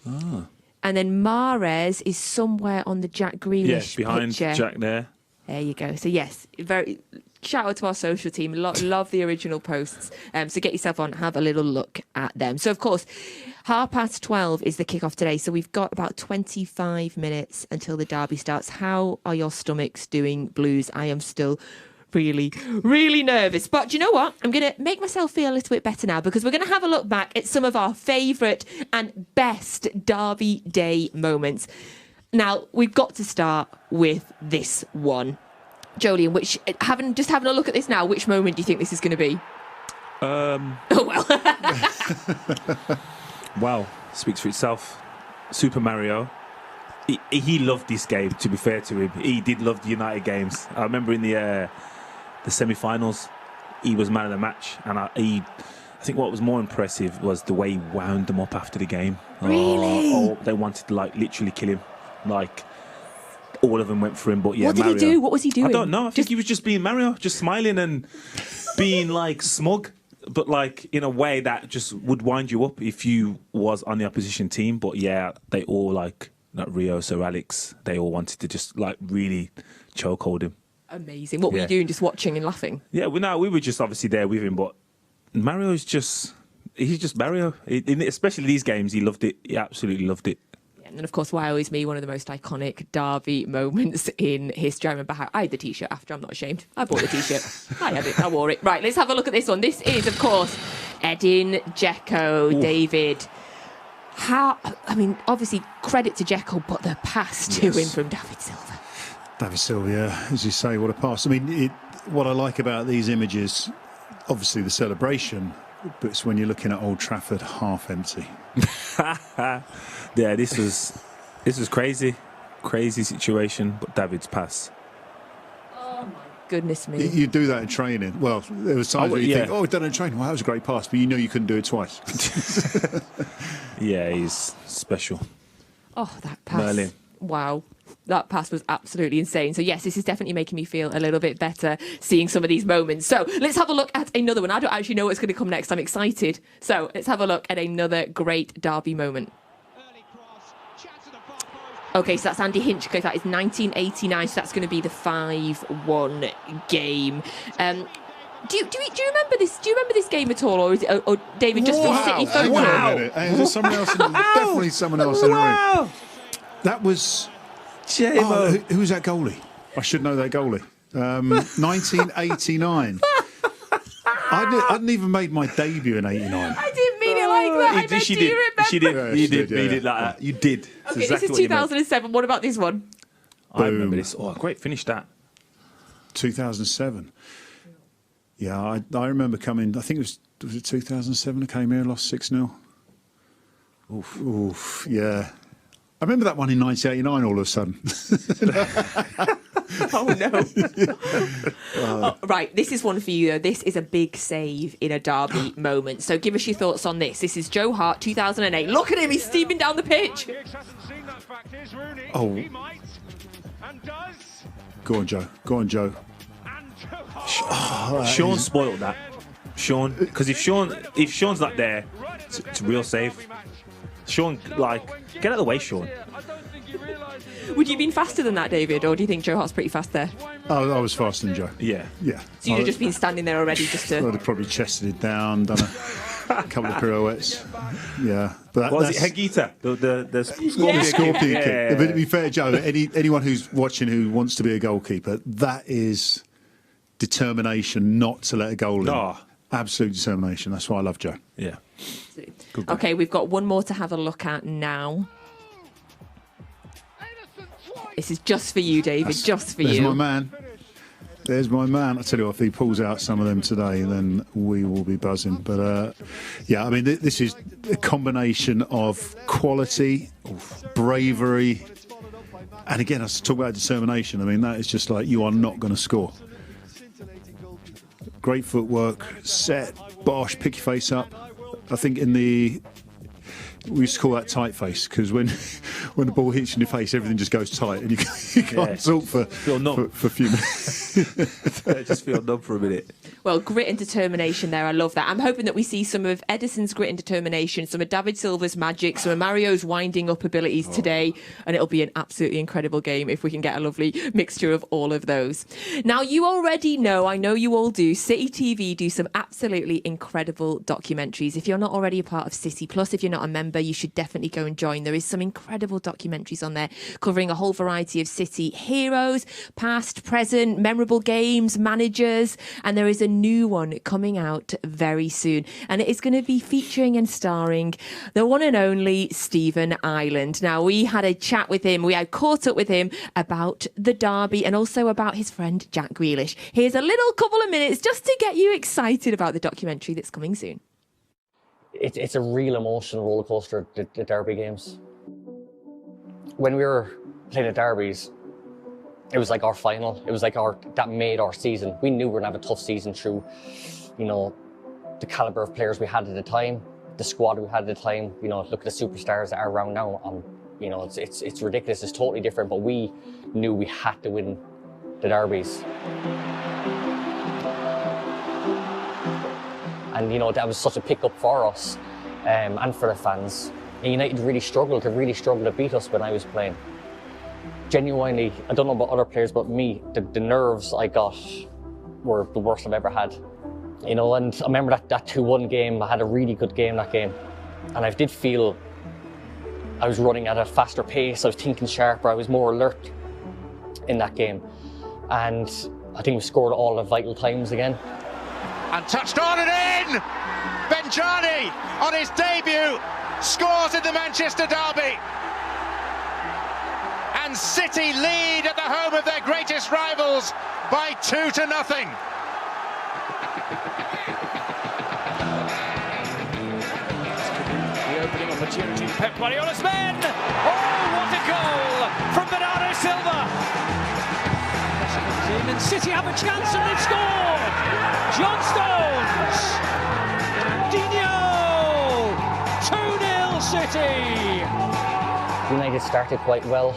Ah. And then Mahrez is somewhere on the Jack Grealish behind picture. Jack there. There you go. So yes, very shout out to our social team. Love the original posts. So get yourself on, have a little look at them. So of course, 12:30 is the kickoff today. So we've got about 25 minutes until the derby starts. How are your stomachs doing, Blues? I am still really, really nervous. But do you know what? I'm going to make myself feel a little bit better now because we're going to have a look back at some of our favourite and best derby day moments. Now, we've got to start with this one. Joleon, having a look at this now, which moment do you think this is going to be? Oh, well. Wow. Speaks for itself. Super Mario. He loved this game, to be fair to him. He did love the United games. I remember in the semi-finals, he was man of the match. And I think what was more impressive was the way he wound them up after the game. Really? They wanted to, literally kill him. All of them went for him. But yeah, what did Mario, he do? What was he doing? I don't know. I think he was just being Mario, just smiling and being, smug. but like in a way that just would wind you up if you was on the opposition team. But yeah, they all like, not Rio, Sir Alex, they all wanted to just like really chokehold him. Amazing. What were you doing? Just watching and laughing? Yeah, we were just obviously there with him, but Mario's just, he's just Mario. Especially these games, he loved it. He absolutely loved it. And then, of course, Why Always Me, one of the most iconic derby moments in history. I remember how I had the T-shirt after, I'm not ashamed. I bought the T-shirt. I had it, I wore it. Right, let's have a look at this one. This is, of course, Edin Dzeko, David. How, I mean, obviously, credit to Dzeko, but the pass to him from David Silva. David Silva, yeah, as you say, what a pass. I mean, what I like about these images, obviously the celebration, but it's when you're looking at Old Trafford half empty. Yeah, this was crazy situation, but David's pass. Oh my goodness me! You do that in training. Well, there was times where you think, "Oh, done it in training. Wow, that was a great pass," but you know you couldn't do it twice. Yeah, he's special. Oh, that pass! Merlin. Wow. That pass was absolutely insane. So, yes, this is definitely making me feel a little bit better seeing some of these moments. So, let's have a look at another one. I don't actually know what's going to come next. I'm excited. So, let's have a look at another great derby moment. Okay, so that's Andy Hinchcliffe. That is 1989. So, that's going to be the 5-1 game. Do you remember this? Do you remember this game at all, or is it, or David just from City Photo? Wow! Is there someone else? Definitely someone else in the room. That was. Who was that goalie? I should know that goalie. 1989. I hadn't even made my debut in '89. I didn't mean it like that. I meant, do you remember? She did. Yeah, you did mean it like that. You did. That's okay, exactly this is 2007. What about this one? I remember this. Oh, great finish that. 2007. Yeah, I remember coming. I think was it 2007? I came here, lost 6-0. Oof. Yeah. I remember that one in 1989 all of a sudden. Oh, no. Right, this is one for you, though. This is a big save in a derby moment. So give us your thoughts on this. This is Joe Hart, 2008. Look at him, he's steaming down the pitch. Oh. Go on, Joe. Go on, Joe. Sean spoiled that. Sean, because if Sean's not there, it's a real save. Sean, like, get out of the way, Sean. Would you have been faster than that, David, or do you think Joe Hart's pretty fast there? Oh, I was faster than Joe. Yeah. So you'd have just been standing there already just to... I'd have probably chested it down, done a couple of pirouettes. Yeah. But what was it, Hegita? The scorpion kick. Yeah. But to be fair, Joe, anyone who's watching who wants to be a goalkeeper, that is determination not to let a goal in. Oh. Absolute determination. That's why I love Joe. Yeah. Okay, we've got one more to have a look at now. This is just for you, David, just for you. There's my man. There's my man. I tell you what, if he pulls out some of them today, then we will be buzzing. But, yeah, I mean, this is a combination of quality, bravery, and again, I talk about determination. I mean, that is just like, you are not going to score. Great footwork, set, bosh, pick your face up. I think we used to call that tight face, because when the ball hits you in your face, everything just goes tight and you can't talk for a few minutes. Just feel numb for a minute. Well, grit and determination there. I love that. I'm hoping that we see some of Edison's grit and determination, some of David Silva's magic, some of Mario's winding up abilities today, and it'll be an absolutely incredible game if we can get a lovely mixture of all of those. Now, you already know, I know you all do, City TV do some absolutely incredible documentaries. If you're not already a part of City Plus, if you're not a member, you should definitely go and join. There is some incredible documentaries on there covering a whole variety of City heroes, past, present, memorable games, managers, and there is a new one coming out very soon, and it is going to be featuring and starring the one and only Stephen Ireland. Now, we had a chat with him, we had caught up with him about the derby and also about his friend Jack Grealish. Here's a little couple of minutes just to get you excited about the documentary that's coming soon. It's a real emotional roller coaster, the derby games. When we were playing the derbies, it was like our final. It was like that made our season. We knew we were going to have a tough season through, the caliber of players we had at the time, the squad we had at the time. Look at the superstars that are around now. It's ridiculous. It's totally different. But we knew we had to win the derbies. And, you know, that was such a pick-up for us and for the fans. And United really struggled to beat us when I was playing. Genuinely, I don't know about other players, but me, the nerves I got were the worst I've ever had. You know, and I remember that 2-1 game, I had a really good game that game. And I did feel I was running at a faster pace, I was thinking sharper, I was more alert in that game. And I think we scored all the vital times again. And touched on and in! Jarney, on his debut, scores in the Manchester derby. And City lead at the home of their greatest rivals by 2-0. The opening opportunity, Pep Guardiola's men! Oh, what a goal from Bernardo Silva! And City have a chance and they've scored! John Stones! Dino! 2-0 City! United started quite well.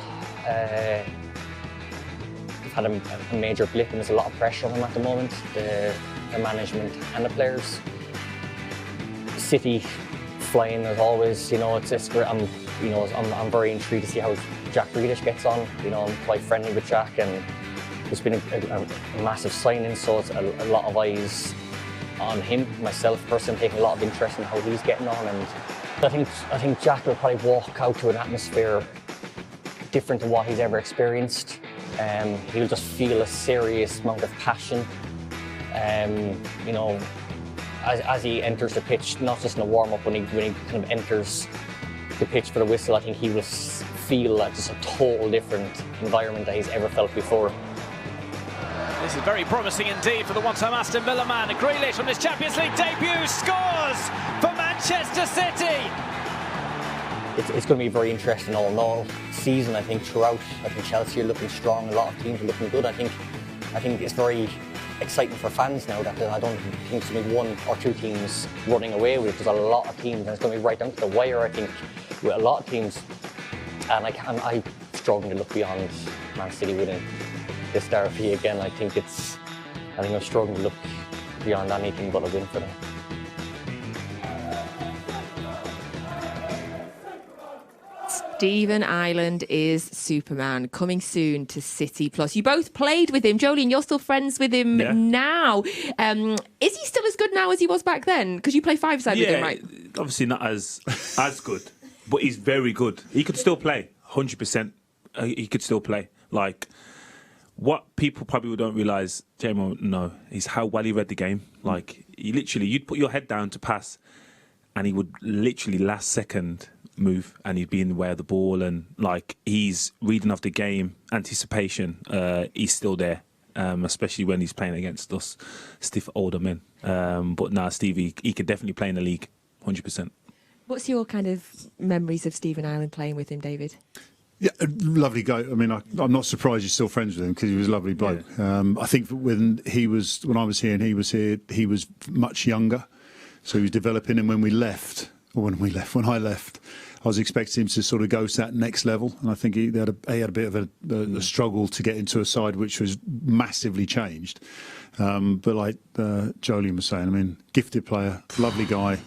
We've had a major blip and there's a lot of pressure on them at the moment, the management and the players. City flying as always, you know, it's great. I'm very intrigued to see how Jack Grealish gets on. You know, I'm quite friendly with Jack and there's been a massive signing, so it's a lot of eyes on him. Myself personally taking a lot of interest in how he's getting on, and I think Jack will probably walk out to an atmosphere different to what he's ever experienced. He'll just feel a serious amount of passion. You know, as he enters the pitch, not just in a warm-up, when he kind of enters the pitch for the whistle, I think he will feel like just a total different environment that he's ever felt before. This is very promising indeed for the one-time Aston Villa man. Grealish on his Champions League debut scores for Manchester City. It's going to be very interesting all season, I think, throughout. I think Chelsea are looking strong, a lot of teams are looking good. I think it's very exciting for fans now that I don't think there's going to be 1 or 2 teams running away with it. There's a lot of teams and it's going to be right down to the wire, I think, with a lot of teams. And I struggle to look beyond Man City winning this derby again. I think I'm struggling to look beyond anything but a win for them. Stephen Ireland is Superman, coming soon to City Plus. You both played with him. Joleon, you're still friends with him now. Is he still as good now as he was back then? Because you play 5-side with him, right? Obviously not as good, but he's very good. He could still play, 100%. He could still play. Like, what people probably don't realise, J-Mo, no, is how well he read the game. Like, you'd put your head down to pass, and he would literally last second move, and he'd be in the way of the ball, and like he's reading off the game, anticipation. He's still there, especially when he's playing against us stiff older men. But now Stevie, he could definitely play in the league, 100%. What's your kind of memories of Stephen Ireland playing with him, David? Yeah, a lovely guy. I mean, I'm not surprised you're still friends with him because he was a lovely bloke. Yeah. I think when I was here and he was here, he was much younger, so he was developing. And when I left, I was expecting him to sort of go to that next level, and I think he had a bit of a struggle to get into a side which was massively changed. But like Joleon was saying, I mean, gifted player, lovely guy.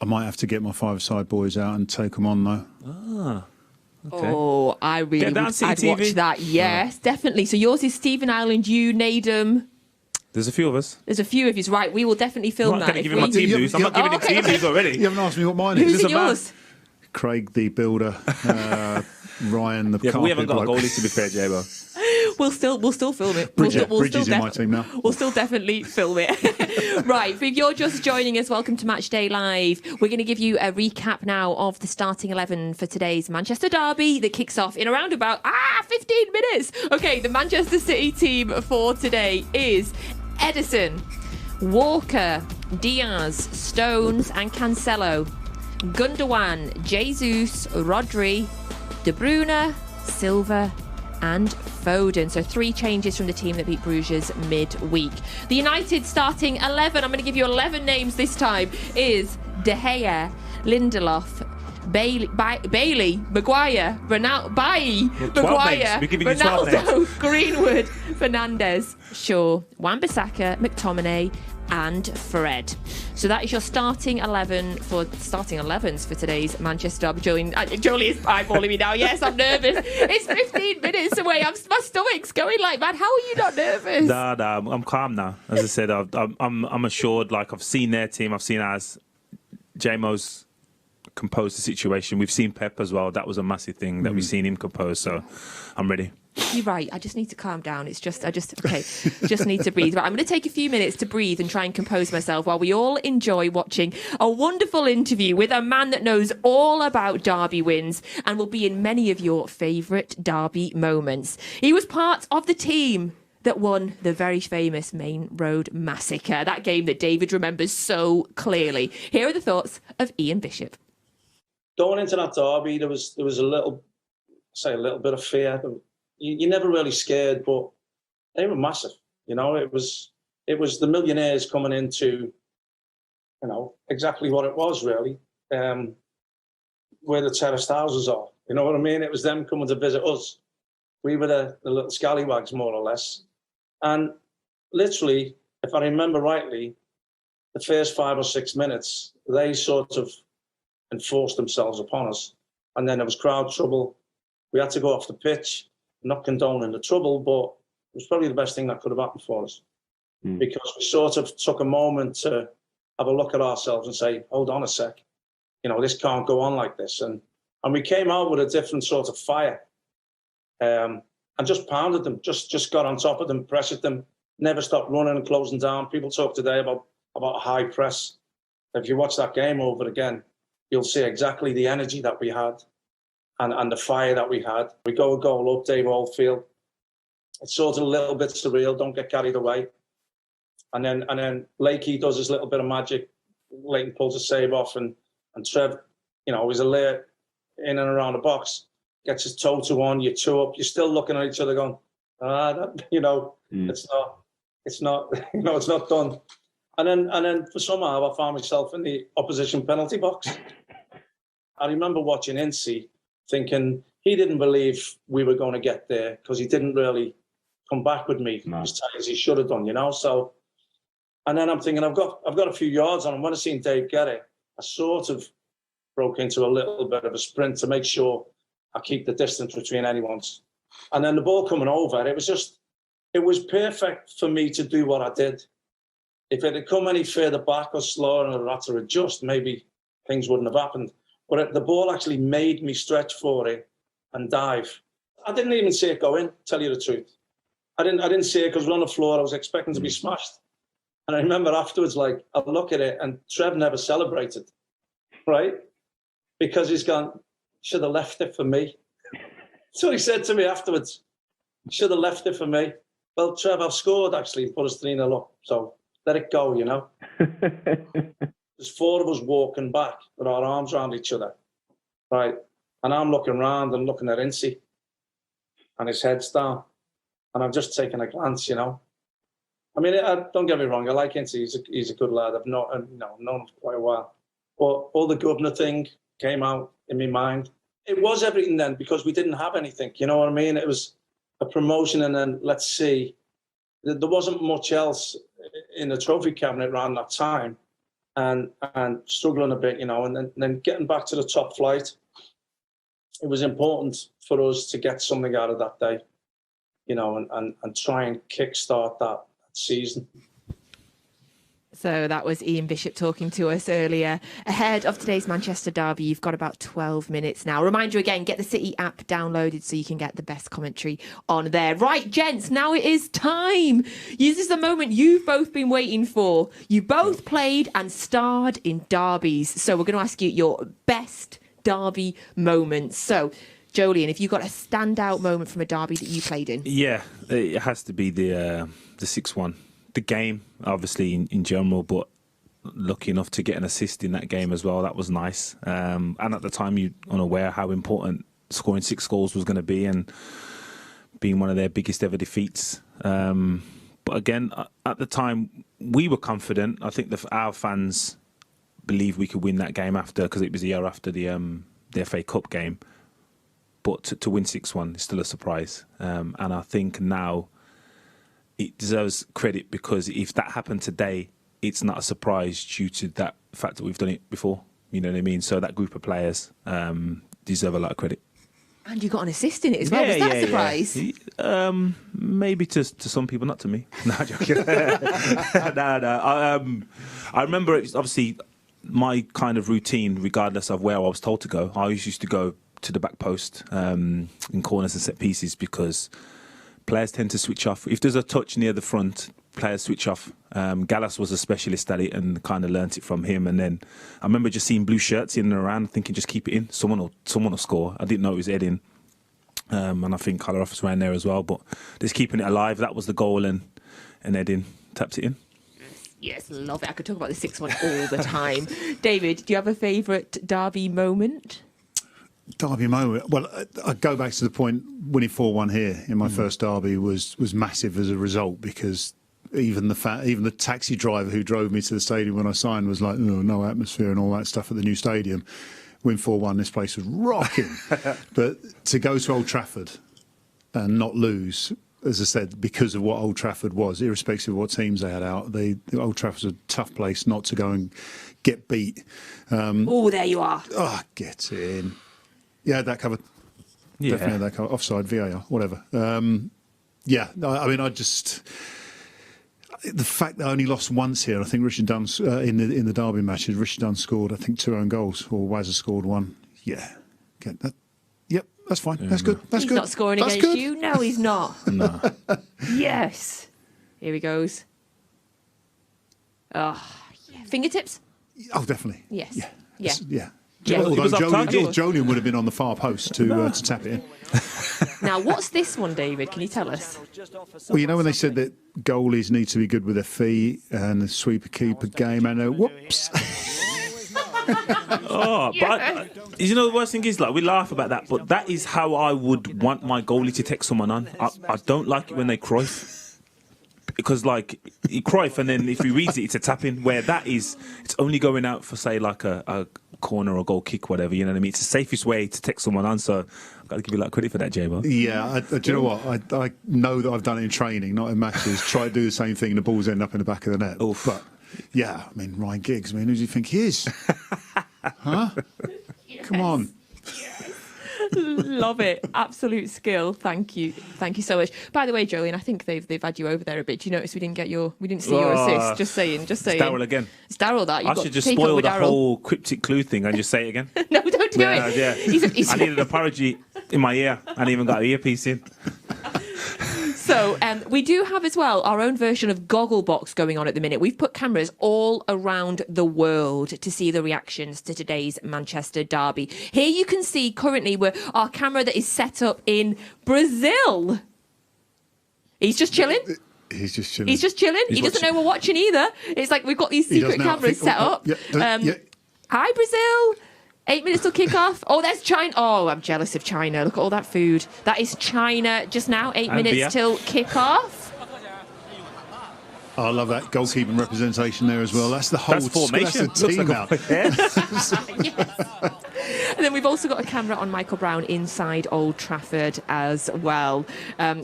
I might have to get my 5-side boys out and take them on though. Ah. Okay. Oh, I'd watch that. Yes, definitely. So yours is Stephen Ireland, you, Nadem. There's a few of us. The's a few of you, right? We will definitely film that. I'm not going to give him my team news. I'm not giving him team news already. You haven't asked me what mine is. Who's in yours? Craig the builder, Ryan the carpet. We haven't got a goalie, to be fair, J-Bo. We'll still film it. Bridget's in my team now. We'll still definitely film it. Right, if you're just joining us, welcome to Matchday Live. We're going to give you a recap now of the starting 11 for today's Manchester derby that kicks off in around about 15 minutes. Okay, the Manchester City team for today is Edison, Walker, Diaz, Stones and Cancelo, Gundogan, Jesus, Rodri, De Bruyne, Silva and Foden. So 3 changes from the team that beat Bruges midweek. The United starting 11, I'm going to give you 11 names this time, is De Gea, Lindelof, Bailey, Maguire, Ronaldo, Greenwood, Fernandes, Shaw, Wan-Bissaka, McTominay and Fred. So that is your starting 11s for today's Manchester derby. Joleon is eyeballing me now. Yes, I'm nervous. It's 15 minutes away. My stomach's going like that. How are you not nervous? Nah, I'm calm now. As I said, I'm assured. Like, I've seen their team. I've seen ours. JMO's composed the situation. We've seen Pep as well. That was a massive thing that we've seen him compose. So I'm ready. You're right. I just need to calm down. I just need to breathe. Right, I'm going to take a few minutes to breathe and try and compose myself while we all enjoy watching a wonderful interview with a man that knows all about derby wins and will be in many of your favourite derby moments. He was part of the team that won the very famous Main Road Massacre, that game that David remembers so clearly. Here are the thoughts of Ian Bishop. Going into that derby, there was a little bit of fear. You're never really scared, but they were massive. You know, it was the millionaires coming into, you know, exactly what it was really, where the terraced houses are. You know what I mean? It was them coming to visit us. We were the little scallywags, more or less. And literally, if I remember rightly, the first 5 or 6 minutes, they sort of enforced themselves upon us. And then there was crowd trouble. We had to go off the pitch. Not condoning the trouble, but it was probably the best thing that could have happened for us because we sort of took a moment to have a look at ourselves and say, hold on a sec, you know, this can't go on like this. And we came out with a different sort of fire and just pounded them, just got on top of them, pressured them, never stopped running and closing down. People talk today about high press. If you watch that game over again, you'll see exactly the energy that we had. And the fire that we had. We go a goal up, Dave Oldfield. It's sort of a little bit surreal, don't get carried away. And then Lakey does his little bit of magic. Leighton pulls a save off and Trev, you know, is alert in and around the box, gets his toe to one, you two up, you're still looking at each other going, it's not done. And then for somehow I found myself in the opposition penalty box. I remember watching Incy, thinking he didn't believe we were going to get there because he didn't really come back with me as tight as he should have done, you know. So, and then I'm thinking I've got a few yards on him. When I seen Dave get it, I sort of broke into a little bit of a sprint to make sure I keep the distance between anyone's. And then the ball coming over, it was perfect for me to do what I did. If it had come any further back or slower and I had to adjust, maybe things wouldn't have happened. But the ball actually made me stretch for it and dive. I didn't even see it go in, tell you the truth. I didn't see it because we're on the floor. I was expecting to be smashed. And I remember afterwards, like, I look at it and Trev never celebrated, right? Because he's gone, should have left it for me. So he said to me afterwards, should have left it for me. Well, Trev, I've scored actually, put us 3-0 up. So let it go, you know. There's 4 of us walking back with our arms around each other, right? And I'm looking around and looking at Incy, and his head's down. And I'm just taking a glance, you know. I mean, don't get me wrong, I like Incy. He's a good lad. I've known him for quite a while. But all the governor thing came out in my mind. It was everything then because we didn't have anything, you know what I mean? It was a promotion and then let's see. There wasn't much else in the trophy cabinet around that time. And struggling a bit, you know, and then getting back to the top flight, it was important for us to get something out of that day, you know, and try and kickstart that season. So that was Ian Bishop talking to us earlier. Ahead of today's Manchester derby, you've got about 12 minutes now. Reminder again, get the City app downloaded so you can get the best commentary on there. Right, gents, now it is time. This is the moment you've both been waiting for. You both played and starred in derbies. So we're going to ask you your best derby moments. So, Joleon, if you've got a standout moment from a derby that you played in. Yeah, it has to be the 6-1. The game, obviously, in general, but lucky enough to get an assist in that game as well. That was nice. And at the time, you were unaware how important scoring 6 goals was going to be and being one of their biggest ever defeats. But again, at the time, we were confident. I think our fans believed we could win that game because it was the year after the FA Cup game. But to win 6-1 is still a surprise. And I think now it deserves credit because if that happened today, it's not a surprise due to that fact that we've done it before. You know what I mean? So that group of players deserve a lot of credit. And you got an assist in it as well. Was that a surprise? Yeah. Maybe to some people, not to me. No, I'm joking. No. I remember it's obviously my kind of routine, regardless of where I was told to go. I always used to go to the back post in corners and set pieces because players tend to switch off. If there's a touch near the front, players switch off. Gallas was a specialist at it and kind of learnt it from him. And then I remember just seeing blue shirts in and around, thinking just keep it in. Someone will score. I didn't know it was heading. And I think Colour-Off was around there as well. But just keeping it alive, that was the goal. And Edin tapped it in. Yes, love it. I could talk about the 6-1 all the time. David, do you have a favourite derby moment? Derby moment. Well, I go back to the point winning 4-1 here in my first derby was massive as a result because even the taxi driver who drove me to the stadium when I signed was like, oh, no atmosphere and all that stuff at the new stadium. Win 4-1, this place was rocking. But to go to Old Trafford and not lose, as I said, because of what Old Trafford was, irrespective of what teams they had out, Old Trafford's a tough place not to go and get beat. Oh, there you are. Oh, get in. Yeah, that covered. Yeah. Definitely had that covered. Offside, VAR, whatever. Yeah, I mean, the fact that I only lost once here, I think Richard Dunn, in the derby matches, Richard Dunn scored, I think, 2 own goals, or Wazza scored 1. Yeah. Get that. Yep, that's fine. That's good. That's He's good. not scoring That's against good. you. No, he's not. No. Yes. Here he goes. Oh, yeah. Fingertips? Oh, definitely. Yes. Yeah. Yeah. Yeah. Yeah. Although was off target. Joleon would have been on the far post to tap it in. Now, what's this one, David? Can you tell us? Well, you know when they said that goalies need to be good with their feet and the sweeper-keeper game, and whoops. Oh, but you know the worst thing is, like, we laugh about that, but that is how I would want my goalie to take someone on. I don't like it when they Cruyff. Because, like, he Cruyff, and then if he reads it, it's a tap-in, where that is, it's only going out for, say, like a corner or goal kick, whatever, you know what I mean? It's the safest way to take someone on, so I've got to give you a lot of credit for that, J-Bo. Yeah, do you know what? I know that I've done it in training, not in matches. Try to do the same thing and the balls end up in the back of the net. Oof. But, yeah, I mean, Ryan Giggs, I mean, who do you think he is? Huh? Yes. Come on. Love it. Absolute skill. Thank you. Thank you so much. By the way, Joleon, I think they've had you over there a bit. Do you notice we didn't see your assist? Just saying. It's Daryl again. It's Daryl that. I should just spoil the whole cryptic clue thing and just say it again. No, don't do it. Yeah. He's I needed an apology in my ear. I hadn't even got an earpiece in. So we do have as well our own version of Gogglebox going on at the minute. We've put cameras all around the world to see the reactions to today's Manchester derby. Here you can see currently our camera that is set up in Brazil. He's just chilling. He's just chilling. He doesn't know we're watching either. It's like we've got these secret cameras set up. Hi, Brazil. 8 minutes till kick-off. Oh, there's China. Oh, I'm jealous of China. Look at all that food. That is China just now. 8 minutes till kick-off. Oh, I love that goalkeeping representation there as well. That's the whole formation. That's the team now. Yes. And then we've also got a camera on Michael Brown inside Old Trafford as well.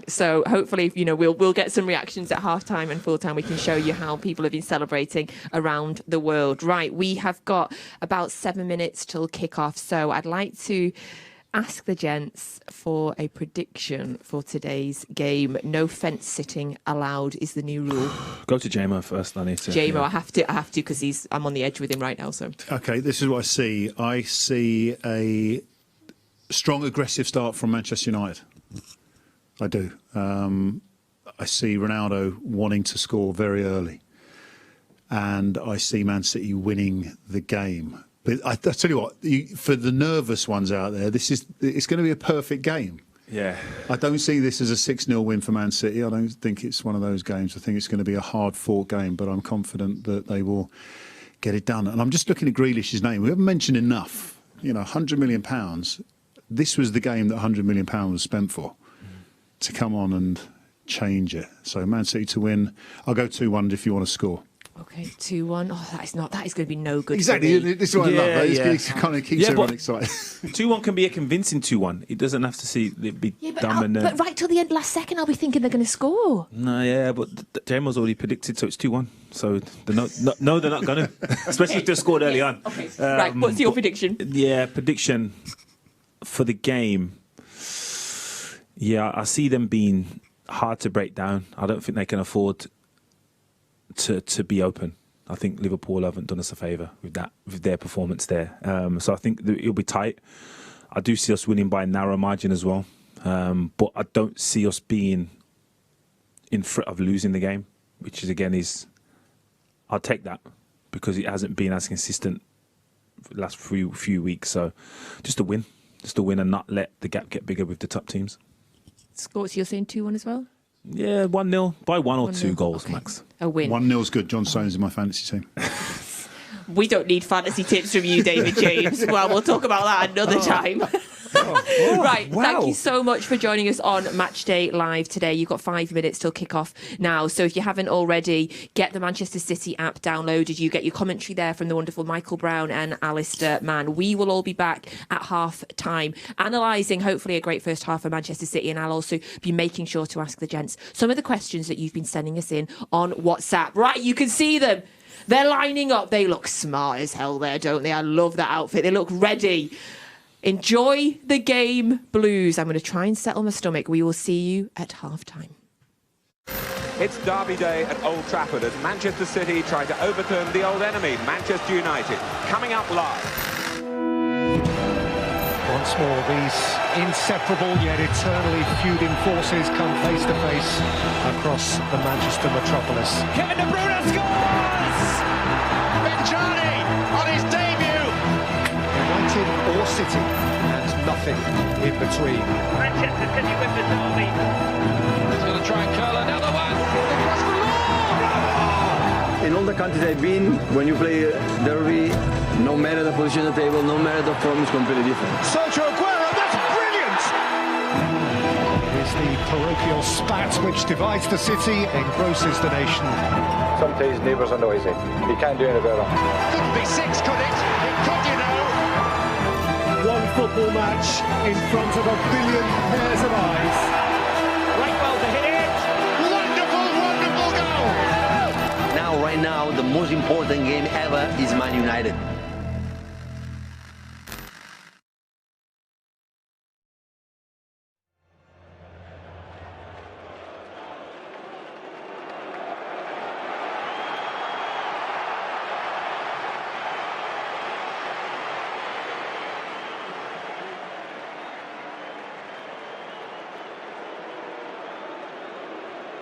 So hopefully, we'll get some reactions at half-time and full-time. We can show you how people have been celebrating around the world. Right, we have got about 7 minutes till kick-off. So I'd like to ask the gents for a prediction for today's game. No fence sitting allowed is the new rule. Go to JMO first, I need to. JMO, I have to because I'm on the edge with him right now. So okay, this is what I see. I see a strong, aggressive start from Manchester United. I do. I see Ronaldo wanting to score very early, and I see Man City winning the game. But I tell you what, for the nervous ones out there, it's going to be a perfect game. Yeah. I don't see this as a 6-0 win for Man City. I don't think it's one of those games. I think it's going to be a hard-fought game, but I'm confident that they will get it done. And I'm just looking at Grealish's name. We haven't mentioned enough. £100 million. This was the game that £100 million was spent for, to come on and change it. So Man City to win. I'll go 2-1 if you want to score. Okay, 2-1. Oh, that is going to be no good. Exactly. For me. This is what I love. It kind of keeps everyone excited. 2-1 can be a convincing 2-1. It doesn't have to see it be dominant. But right till the end, last second, I'll be thinking they're going to score. No, but Jamal's already predicted, so it's 2-1. So they're not going to, especially if they're scored early on. Okay. Right. What's your prediction? Yeah, prediction for the game. Yeah, I see them being hard to break down. I don't think they can afford to be open. I think Liverpool haven't done us a favour with their performance there. So I think it'll be tight. I do see us winning by a narrow margin as well. But I don't see us being in front of losing the game, which is I'll take that because it hasn't been as consistent for the last few weeks. So just a win and not let the gap get bigger with the top teams. Scots, you're saying 2-1 as well? Yeah, 1-0 by 1 or 2 goals, okay. max. A win. 1-0's good. John Stones in my fantasy team. We don't need fantasy tips from you, David James. Well, we'll talk about that another time. Right, wow. Thank you so much for joining us on Matchday Live today. You've got 5 minutes till kick-off now. So if you haven't already, get the Manchester City app downloaded. You get your commentary there from the wonderful Michael Brown and Alistair Mann. We will all be back at half-time, analysing hopefully a great first half for Manchester City, and I'll also be making sure to ask the gents some of the questions that you've been sending us in on WhatsApp. Right, you can see them. They're lining up. They look smart as hell there, don't they? I love that outfit. They look ready. Enjoy the game, Blues. I'm going to try and settle my stomach. We will see you at half-time. It's Derby Day at Old Trafford as Manchester City try to overturn the old enemy, Manchester United. Coming up live. Once more, these inseparable yet eternally feuding forces come face to face across the Manchester metropolis. Kevin De Bruyne scores! Jarney on his debut! United or City, and nothing in between. Manchester City with the derby. He's going to try and curl another one. In all the countries I've been, when you play derby, no matter the position on the table, no matter the form, is completely different. Sergio Aguero, that's brilliant! It is the parochial spat which divides the city, engrosses the nation. Sometimes neighbours are noisy. You can't do any better. Couldn't be 6, could it? It could, you know. One football match in front of 1 billion pairs of eyes. Right well to hit it. Wonderful, wonderful goal! Right now, the most important game ever is Man United.